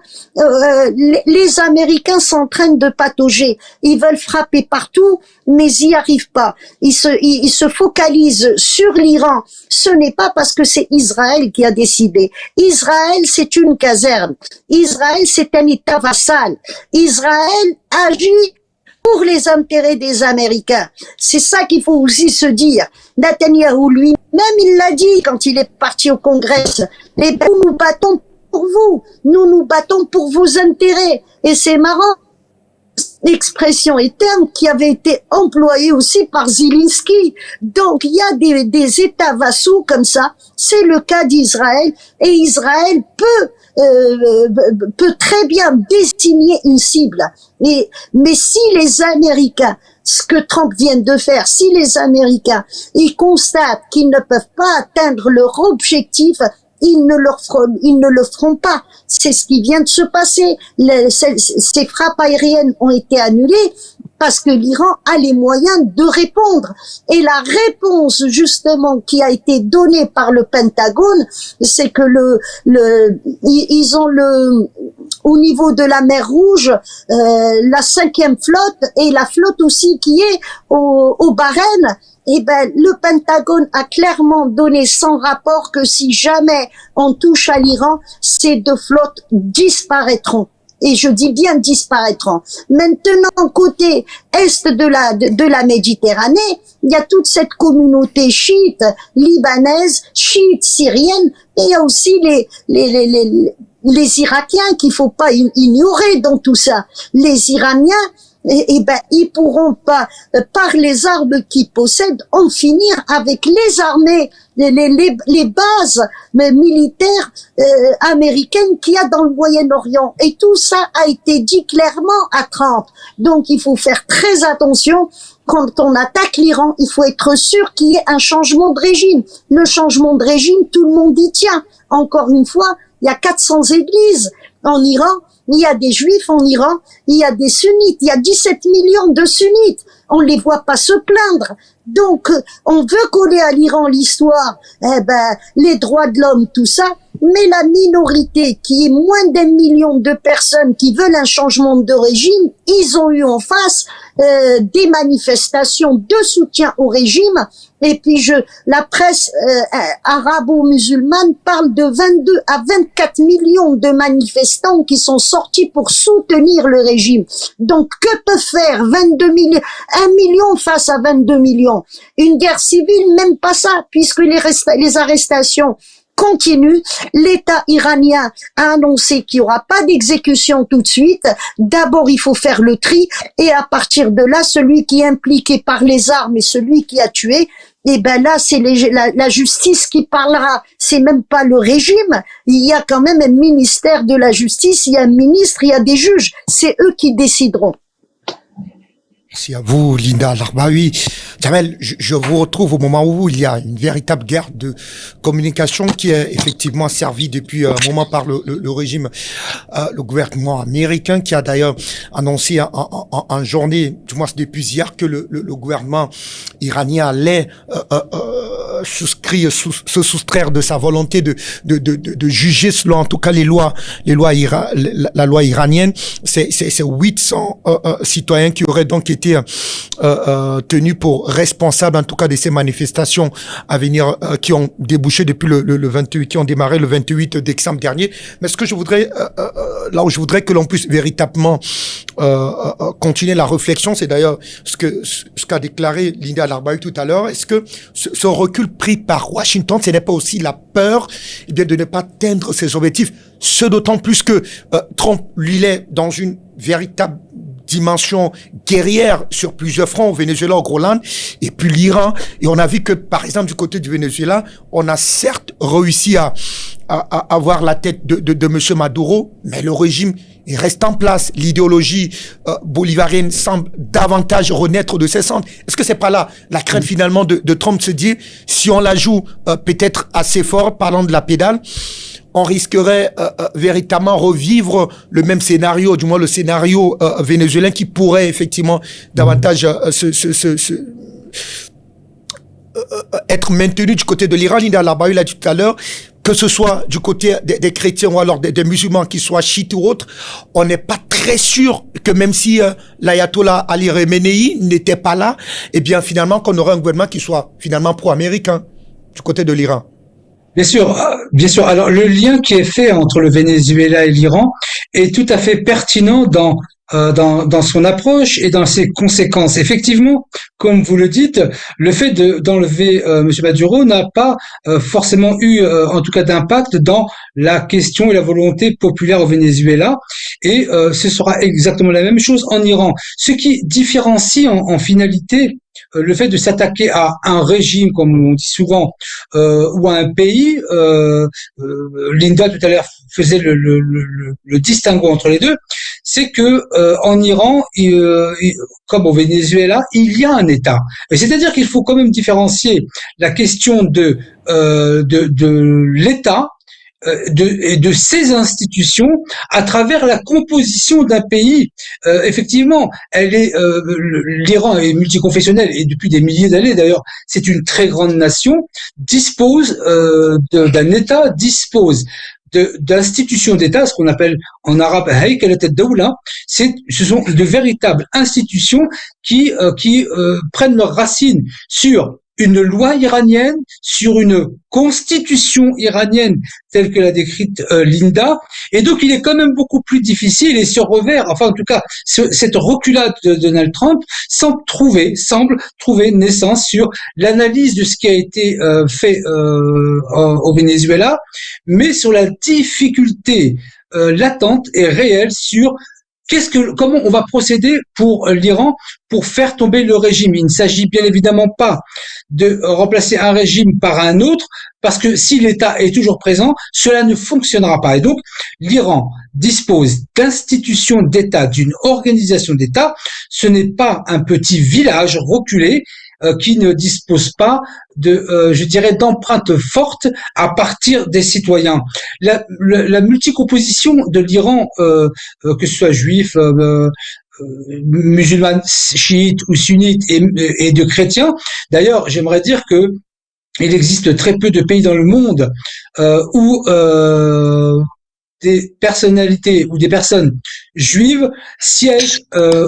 les Américains sont en train de patauger. Ils veulent frapper partout, mais ils n'y arrivent pas. Ils se focalisent sur l'Iran. Ce n'est pas parce que c'est Israël qui a décidé. Israël, c'est une caserne. Israël, c'est un État vassal. Israël agit pour les intérêts des Américains. C'est ça qu'il faut aussi se dire. Netanyahou lui-même, il l'a dit quand il est parti au Congrès. Et nous nous battons pour vous. Nous nous battons pour vos intérêts. Et c'est marrant. Expression et terme qui avait été employé aussi par Zelensky. Donc, il y a des États vassaux comme ça. C'est le cas d'Israël. Et Israël peut très bien désigner une cible. Mais si les Américains, ce que Trump vient de faire, si les Américains, ils constatent qu'ils ne peuvent pas atteindre leur objectif, ils ne le feront pas. C'est ce qui vient de se passer. Ces frappes aériennes ont été annulées parce que l'Iran a les moyens de répondre. Et la réponse, justement, qui a été donnée par le Pentagone, c'est que ils ont au niveau de la mer Rouge, la 5e flotte et la flotte aussi qui est au Bahreïn. Eh ben, le Pentagone a clairement donné son rapport que si jamais on touche à l'Iran, ces deux flottes disparaîtront. Et je dis bien disparaîtront. Maintenant, côté est de la Méditerranée, il y a toute cette communauté chiite libanaise, chiite syrienne, et il y a aussi les Irakiens qu'il faut pas ignorer dans tout ça. Les Iraniens, ils pourront pas, par les armes qu'ils possèdent, en finir avec les armées, les bases militaires américaines qu'il y a dans le Moyen-Orient. Et tout ça a été dit clairement à Trump. Donc il faut faire très attention. Quand on attaque l'Iran, il faut être sûr qu'il y ait un changement de régime. Le changement de régime, tout le monde y tient. Encore une fois, il y a 400 églises en Iran. Il y a des juifs en Iran, il y a des sunnites, il y a 17 millions de sunnites. On les voit pas se plaindre. Donc, on veut coller à l'Iran l'histoire, les droits de l'homme, tout ça. Mais la minorité, qui est moins d'1 million de personnes qui veulent un changement de régime, ils ont eu en face des manifestations de soutien au régime. Et puis la presse arabo-musulmane parle de 22 à 24 millions de manifestants qui sont sortis pour soutenir le régime. Donc, que peut faire 22 millions, 1 million face à 22 millions? Une guerre civile, même pas ça, puisque les arrestations continue. L'État iranien a annoncé qu'il n'y aura pas d'exécution tout de suite. D'abord, il faut faire le tri, et à partir de là, celui qui est impliqué par les armes et celui qui a tué, et ben là, c'est la justice qui parlera. C'est même pas le régime. Il y a quand même un ministère de la justice, il y a un ministre, il y a des juges. C'est eux qui décideront. Merci à vous, Linda Larbaoui. Jamel, je vous retrouve au moment où il y a une véritable guerre de communication qui est effectivement servie depuis un moment par le régime, le gouvernement américain, qui a d'ailleurs annoncé en journée, du moins depuis hier, que le gouvernement iranien allait se soustraire de sa volonté de juger selon en tout cas la loi iranienne. C'est 800 citoyens qui auraient donc été tenus pour responsables en tout cas de ces manifestations à venir qui ont débouché depuis le 28, qui ont démarré le 28 décembre dernier. Mais ce que je voudrais là où je voudrais que l'on puisse véritablement continuer la réflexion, c'est d'ailleurs ce qu'a déclaré Linda Al-Arbaoui tout à l'heure. Est-ce que ce recul pris par Washington, ce n'est pas aussi la peur de ne pas atteindre ses objectifs, ce d'autant plus que Trump, lui, il est dans une véritable dimension guerrière sur plusieurs fronts, au Venezuela, au Groenland, et puis l'Iran. Et on a vu que, par exemple, du côté du Venezuela, on a certes réussi à avoir la tête de monsieur Maduro, mais le régime il reste en place. L'idéologie bolivarienne semble davantage renaître de ses cendres. Est-ce que c'est pas là la crainte finalement de Trump se dire, si on la joue peut-être assez fort, parlant de la pédale, on risquerait véritablement revivre le même scénario, du moins le scénario vénézuélien qui pourrait effectivement davantage être maintenu du côté de l'Iran. Linda Al-Arbaoui l'a dit tout à l'heure, que ce soit du côté des chrétiens ou alors des musulmans, qu'ils soient chiites ou autres, on n'est pas très sûr que même si l'ayatollah Ali Khamenei n'était pas là, eh bien finalement qu'on aurait un gouvernement qui soit finalement pro-américain du côté de l'Iran. Bien sûr, bien sûr. Alors le lien qui est fait entre le Venezuela et l'Iran est tout à fait pertinent dans son approche et dans ses conséquences. Effectivement, comme vous le dites, le fait d'enlever Monsieur Maduro n'a pas forcément eu, en tout cas, d'impact dans la question et la volonté populaire au Venezuela. Et ce sera exactement la même chose en Iran. Ce qui différencie en finalité le fait de s'attaquer à un régime, comme on dit souvent, ou à un pays, Linda tout à l'heure faisait le distinguo entre les deux, c'est que en Iran, comme au Venezuela, il y a un État. Et c'est-à-dire qu'il faut quand même différencier la question de l'État et de ces institutions à travers la composition d'un pays. Effectivement, l'Iran est multiconfessionnel et depuis des milliers d'années d'ailleurs, c'est une très grande nation, dispose d'un État, dispose d'institutions d'État, ce qu'on appelle en arabe haykalat ad-dawla, ce sont de véritables institutions qui prennent leurs racines sur une loi iranienne, sur une constitution iranienne telle que l'a décrite Linda, et donc il est quand même beaucoup plus difficile, et ce revers, enfin en tout cas cette reculade de Donald Trump semble trouver naissance sur l'analyse de ce qui a été fait au Venezuela, mais sur la difficulté latente et réelle sur comment on va procéder pour l'Iran pour faire tomber le régime. Il ne s'agit bien évidemment pas de remplacer un régime par un autre, parce que si l'État est toujours présent, cela ne fonctionnera pas. Et donc, l'Iran dispose d'institutions d'État, d'une organisation d'État. Ce n'est pas un petit village reculé qui ne dispose pas je dirais, d'empreintes fortes à partir des citoyens. La multicomposition de l'Iran, que ce soit juif, musulmans, chiites ou sunnites et de chrétiens. D'ailleurs, j'aimerais dire que il existe très peu de pays dans le monde où des personnalités ou des personnes juives siègent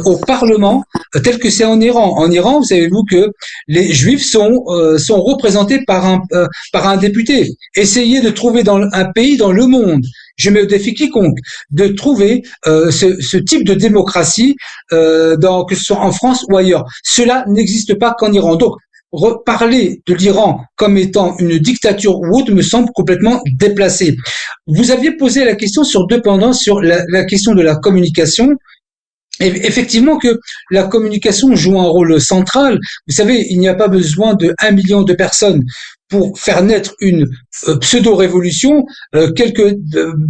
au Parlement tel que c'est en Iran. En Iran, savez-vous que les juifs sont représentés par un député. Essayez de trouver dans un pays dans le monde, je mets au défi quiconque, de trouver ce type de démocratie que ce soit en France ou ailleurs. Cela n'existe pas qu'en Iran. Donc, parler de l'Iran comme étant une dictature ou autre me semble complètement déplacé. Vous aviez posé la question sur la question de la communication. Et effectivement que la communication joue un rôle central. Vous savez, il n'y a pas besoin de 1 million de personnes pour faire naître une pseudo-révolution. Quelques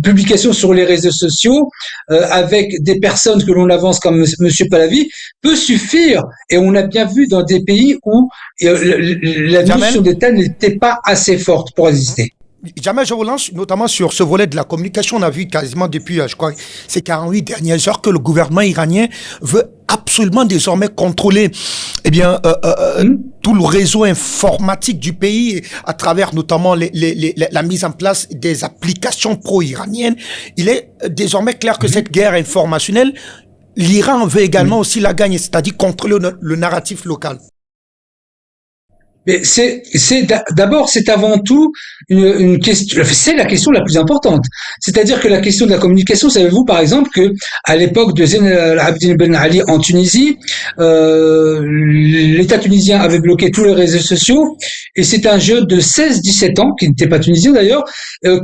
publications sur les réseaux sociaux avec des personnes que l'on avance comme Monsieur Pahlavi peut suffire. Et on a bien vu dans des pays où la notion d'État n'était pas assez forte pour exister. Jamais je vous lance, notamment sur ce volet de la communication. On a vu quasiment depuis, je crois, ces 48 dernières heures que le gouvernement iranien veut absolument désormais contrôler, tout le réseau informatique du pays, à travers notamment la mise en place des applications pro-iraniennes. Il est désormais clair que cette guerre informationnelle, l'Iran veut également aussi la gagner, c'est-à-dire contrôler le narratif local. Mais d'abord, c'est avant tout une question, c'est la question la plus importante. C'est-à-dire que la question de la communication, savez-vous par exemple que à l'époque de Zayn al-Abidine Ben Ali en Tunisie, l'État tunisien avait bloqué tous les réseaux sociaux et c'est un jeune de 16-17 ans, qui n'était pas tunisien d'ailleurs,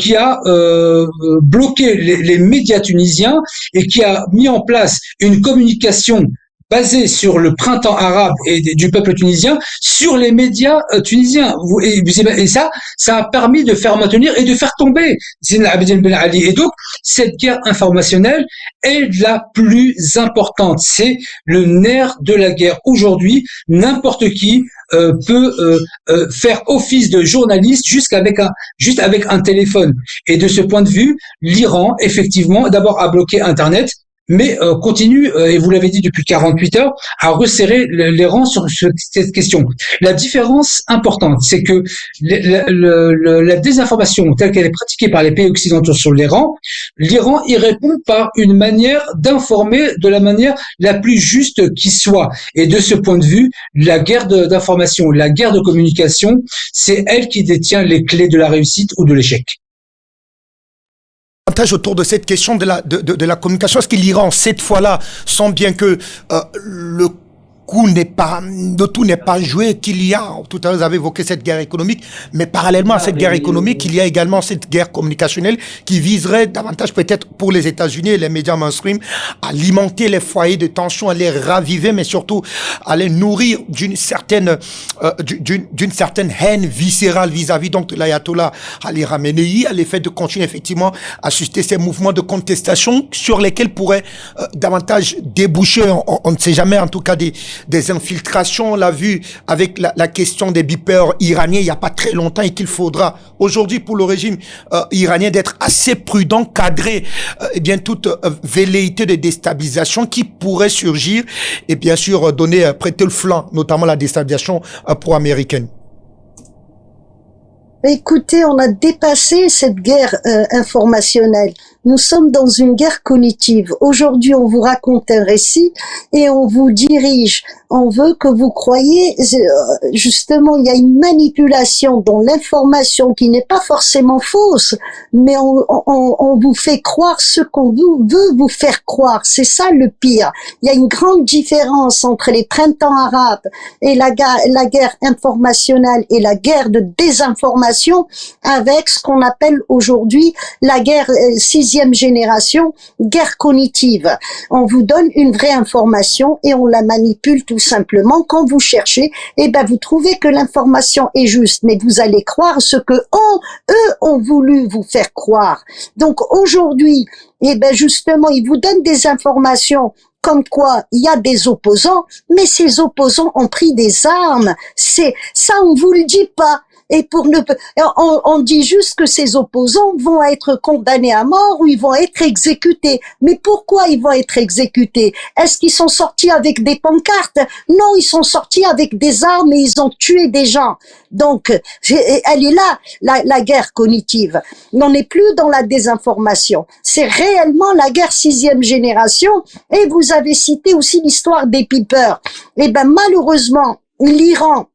qui a bloqué les médias tunisiens et qui a mis en place une communication basé sur le printemps arabe et du peuple tunisien, sur les médias tunisiens. Et ça a permis de faire maintenir et de faire tomber Zayn al-Abidine Ben Ali. Et donc, cette guerre informationnelle est la plus importante. C'est le nerf de la guerre. Aujourd'hui, n'importe qui peut faire office de journaliste juste avec un téléphone. Et de ce point de vue, l'Iran, effectivement, d'abord a bloqué Internet, mais continue, et vous l'avez dit depuis 48 heures, à resserrer les rangs sur cette question. La différence importante, c'est que la désinformation telle qu'elle est pratiquée par les pays occidentaux sur l'Iran y répond par une manière d'informer de la manière la plus juste qui soit. Et de ce point de vue, la guerre d'information, la guerre de communication, c'est elle qui détient les clés de la réussite ou de l'échec. Autour de cette question de la communication, est-ce que l'Iran, cette fois-là, sent bien que le tout n'est pas joué, qu'il y a, tout à l'heure vous avez évoqué cette guerre économique, mais parallèlement à cette guerre économique, il y a également cette guerre communicationnelle qui viserait davantage peut-être pour les États-Unis et les médias mainstream à alimenter les foyers de tension, à les raviver, mais surtout à les nourrir d'une certaine haine viscérale vis-à-vis donc de l'ayatollah Ali Khamenei, à l'effet de continuer effectivement à susciter ces mouvements de contestation sur lesquels pourraient davantage déboucher, on ne sait jamais en tout cas des infiltrations. On l'a vu avec la question des beepers iraniens il n'y a pas très longtemps et qu'il faudra aujourd'hui pour le régime iranien d'être assez prudent, cadrer eh bien toute velléité de déstabilisation qui pourrait surgir et bien sûr prêter le flanc, notamment la déstabilisation pro-américaine. Écoutez, on a dépassé cette guerre informationnelle. Nous sommes dans une guerre cognitive. Aujourd'hui, on vous raconte un récit et on vous dirige. On veut que vous croyiez, justement, il y a une manipulation dans l'information qui n'est pas forcément fausse, mais on vous fait croire ce qu'on veut vous faire croire. C'est ça le pire. Il y a une grande différence entre les printemps arabes et la guerre informationnelle et la guerre de désinformation avec ce qu'on appelle aujourd'hui la guerre sixième génération, guerre cognitive. On vous donne une vraie information et on la manipule tout simplement. Quand vous cherchez, vous trouvez que l'information est juste, mais vous allez croire ce que eux ont voulu vous faire croire. Donc aujourd'hui, justement, ils vous donnent des informations comme quoi il y a des opposants, mais ces opposants ont pris des armes. C'est ça, on vous le dit pas. Et on dit juste que ces opposants vont être condamnés à mort ou ils vont être exécutés. Mais pourquoi ils vont être exécutés? Est-ce qu'ils sont sortis avec des pancartes? Non, ils sont sortis avec des armes et ils ont tué des gens. Donc, elle est là, la guerre cognitive. On n'est plus dans la désinformation. C'est réellement la guerre sixième génération. Et vous avez cité aussi l'histoire des beepers. Malheureusement, l'Iran,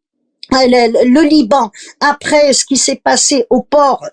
le Liban, après ce qui s'est passé au port,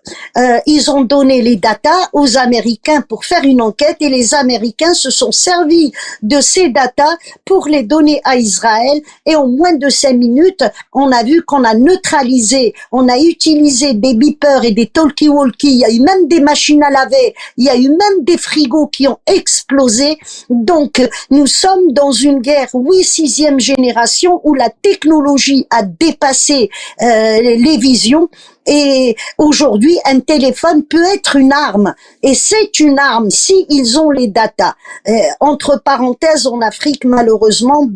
ils ont donné les datas aux Américains pour faire une enquête et les Américains se sont servis de ces datas pour les donner à Israël et en moins de 5 minutes, on a vu qu'on a neutralisé, on a utilisé des beepers et des talkie-walkie, il y a eu même des machines à laver, il y a eu même des frigos qui ont explosé. Donc, nous sommes dans une guerre, oui, sixième génération où la technologie a dépassé dépassé les visions. Et aujourd'hui, un téléphone peut être une arme, et c'est une arme si ils ont les datas. Entre parenthèses, en Afrique, malheureusement,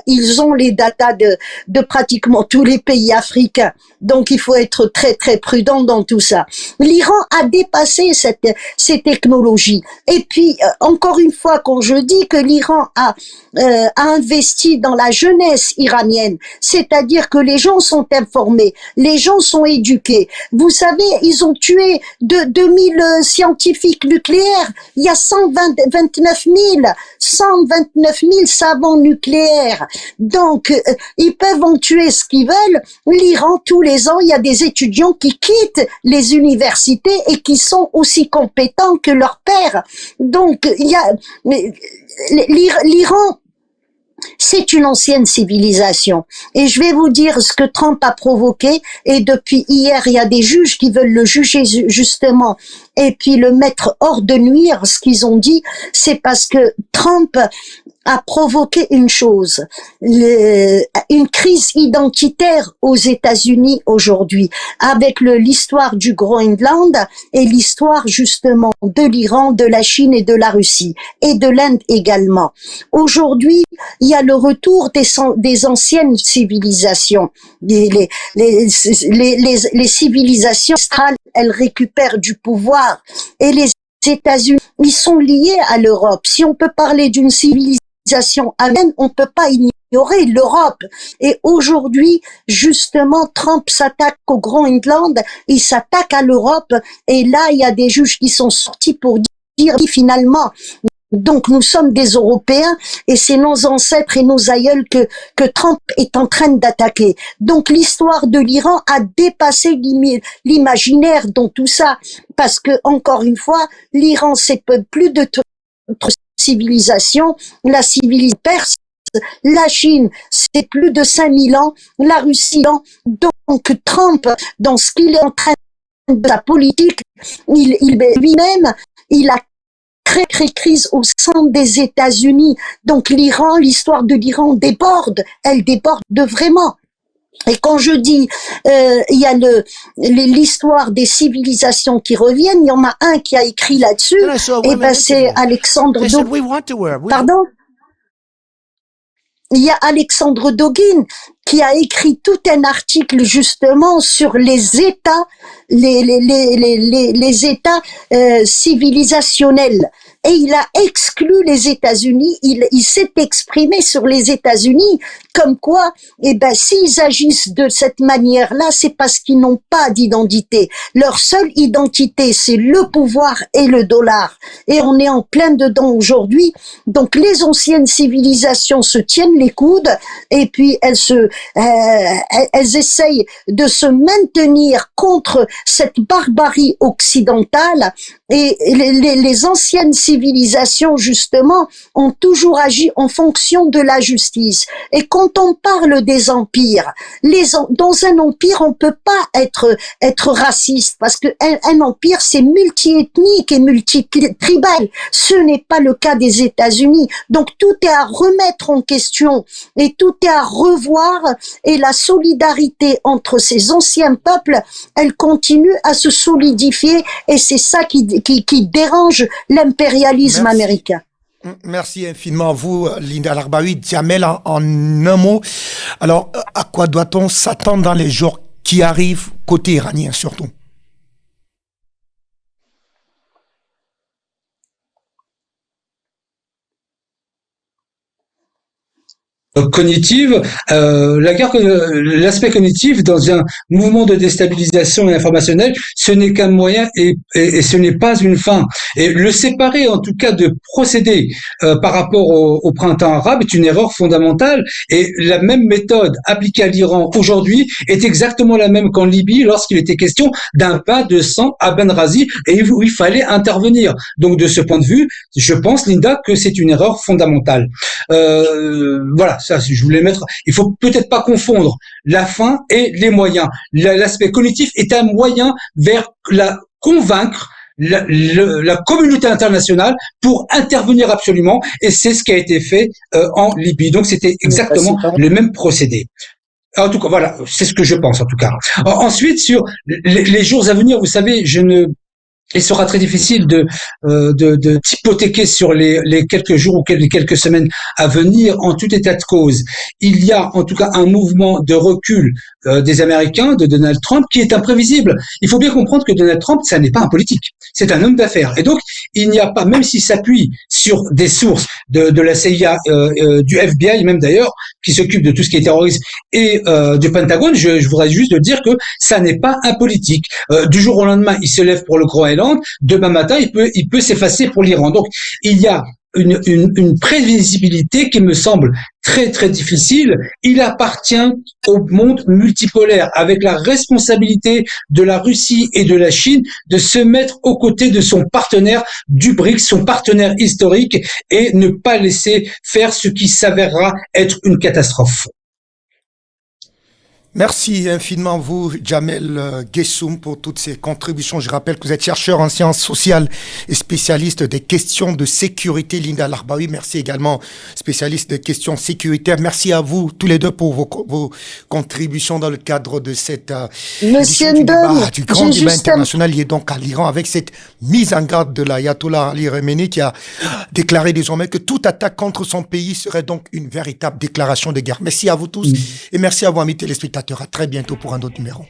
ils ont les datas de pratiquement tous les pays africains. Donc, il faut être très très prudent dans tout ça. L'Iran a dépassé ces technologies. Et puis, encore une fois, quand je dis que l'Iran a investi dans la jeunesse iranienne, c'est-à-dire que les gens sont informés, les gens sont éduqués. Vous savez, ils ont tué 2000 scientifiques nucléaires. Il y a 129 000 savants nucléaires. Donc, ils peuvent en tuer ce qu'ils veulent. L'Iran, tous les ans, il y a des étudiants qui quittent les universités et qui sont aussi compétents que leurs pairs. Donc, l'Iran, c'est une ancienne civilisation. Et je vais vous dire ce que Trump a provoqué. Et depuis hier, il y a des juges qui veulent le juger justement et puis le mettre hors de nuire. Ce qu'ils ont dit, c'est parce que Trump a provoqué une chose, une crise identitaire aux États-Unis aujourd'hui, avec l'histoire du Groenland et l'histoire justement de l'Iran, de la Chine et de la Russie, et de l'Inde également. Aujourd'hui, il y a le retour des anciennes civilisations. Les civilisations australes, elles récupèrent du pouvoir, et les États-Unis, ils sont liés à l'Europe. Si on peut parler d'une civilisation aérienne, on ne peut pas ignorer l'Europe. Et aujourd'hui, justement, Trump s'attaque au Groenland, il s'attaque à l'Europe, et là, il y a des juges qui sont sortis pour dire finalement, donc nous sommes des Européens, et c'est nos ancêtres et nos aïeuls que Trump est en train d'attaquer. Donc l'histoire de l'Iran a dépassé l'imaginaire dans tout ça, parce que, encore une fois, l'Iran, c'est plus de civilisation, la civilisation perse, la Chine, c'est plus de 5000 ans, la Russie, donc Trump, dans ce qu'il est en train de la politique, lui-même, il a créé crise au sein des États-Unis. Donc l'Iran, l'histoire de l'Iran déborde, elle déborde vraiment. Et quand je dis, il y a l'histoire des civilisations qui reviennent, il y en a un qui a écrit là-dessus, et c'est Alexandre Dogin. Pardon? Il y a Alexandre Dogin qui a écrit tout un article justement sur les États, les États civilisationnels. Et il a exclu les États-Unis, il s'est exprimé sur les États-Unis, comme quoi, s'ils agissent de cette manière-là, c'est parce qu'ils n'ont pas d'identité. Leur seule identité, c'est le pouvoir et le dollar. Et on est en plein dedans aujourd'hui. Donc les anciennes civilisations se tiennent les coudes, et puis elles essayent de se maintenir contre cette barbarie occidentale. Et les anciennes civilisations, justement, ont toujours agi en fonction de la justice. Et quand on parle des empires, dans un empire, on peut pas être raciste, parce que un empire, c'est multiethnique et multitribal. Ce n'est pas le cas des États-Unis. Donc tout est à remettre en question, et tout est à revoir, et la solidarité entre ces anciens peuples, elle continue à se solidifier, et c'est ça qui dérange l'impérialisme américain. Merci infiniment à vous, Linda Al-Arbaoui. Djamel, en un mot. Alors, à quoi doit-on s'attendre dans les jours qui arrivent, côté iranien surtout? Cognitive, l'aspect cognitif dans un mouvement de déstabilisation informationnelle, ce n'est qu'un moyen et ce n'est pas une fin. Et le séparer, en tout cas, de procéder par rapport au printemps arabe est une erreur fondamentale. Et la même méthode appliquée à l'Iran aujourd'hui est exactement la même qu'en Libye lorsqu'il était question d'un bain de sang à Benghazi et où il fallait intervenir. Donc, de ce point de vue, je pense, Linda, que c'est une erreur fondamentale. Voilà. Ça, je voulais mettre. Il faut peut-être pas confondre la fin et les moyens. L'aspect cognitif est un moyen vers convaincre la communauté internationale pour intervenir absolument, et c'est ce qui a été fait en Libye. Donc c'était exactement le même procédé. En tout cas, voilà, c'est ce que je pense en tout cas. Ensuite, sur les jours à venir, vous savez, il sera très difficile de d'hypothéquer sur les quelques jours ou les quelques semaines à venir. En tout état de cause, il y a en tout cas un mouvement de recul des Américains, de Donald Trump, qui est imprévisible. Il faut bien comprendre que Donald Trump, ça n'est pas un politique, c'est un homme d'affaires. Et donc, il n'y a pas, même s'il s'appuie sur des sources de la CIA, du FBI même d'ailleurs, qui s'occupe de tout ce qui est terrorisme, et du Pentagone, je voudrais juste dire que ça n'est pas un politique. Du jour au lendemain, il se lève pour le Groenland, demain matin, il peut s'effacer pour l'Iran. Donc, il y a une prévisibilité qui me semble très très difficile. Il appartient au monde multipolaire, avec la responsabilité de la Russie et de la Chine de se mettre aux côtés de son partenaire du BRICS, son partenaire historique, et ne pas laisser faire ce qui s'avérera être une catastrophe. Merci infiniment vous, Jamel Gessoum, pour toutes ces contributions. Je rappelle que vous êtes chercheur en sciences sociales et spécialiste des questions de sécurité. Linda Larbaoui, merci également, spécialiste des questions sécuritaires. Merci à vous tous les deux pour vos contributions dans le cadre de cette édition Monsieur du Ndom, débat, du grand j'ai débat juste un... international lié donc à l'Iran, avec cette mise en garde de l'ayatollah Ali Khamenei qui a déclaré désormais que toute attaque contre son pays serait donc une véritable déclaration de guerre. Merci à vous tous et merci à vous, amis téléspectateurs. À très bientôt pour un autre numéro.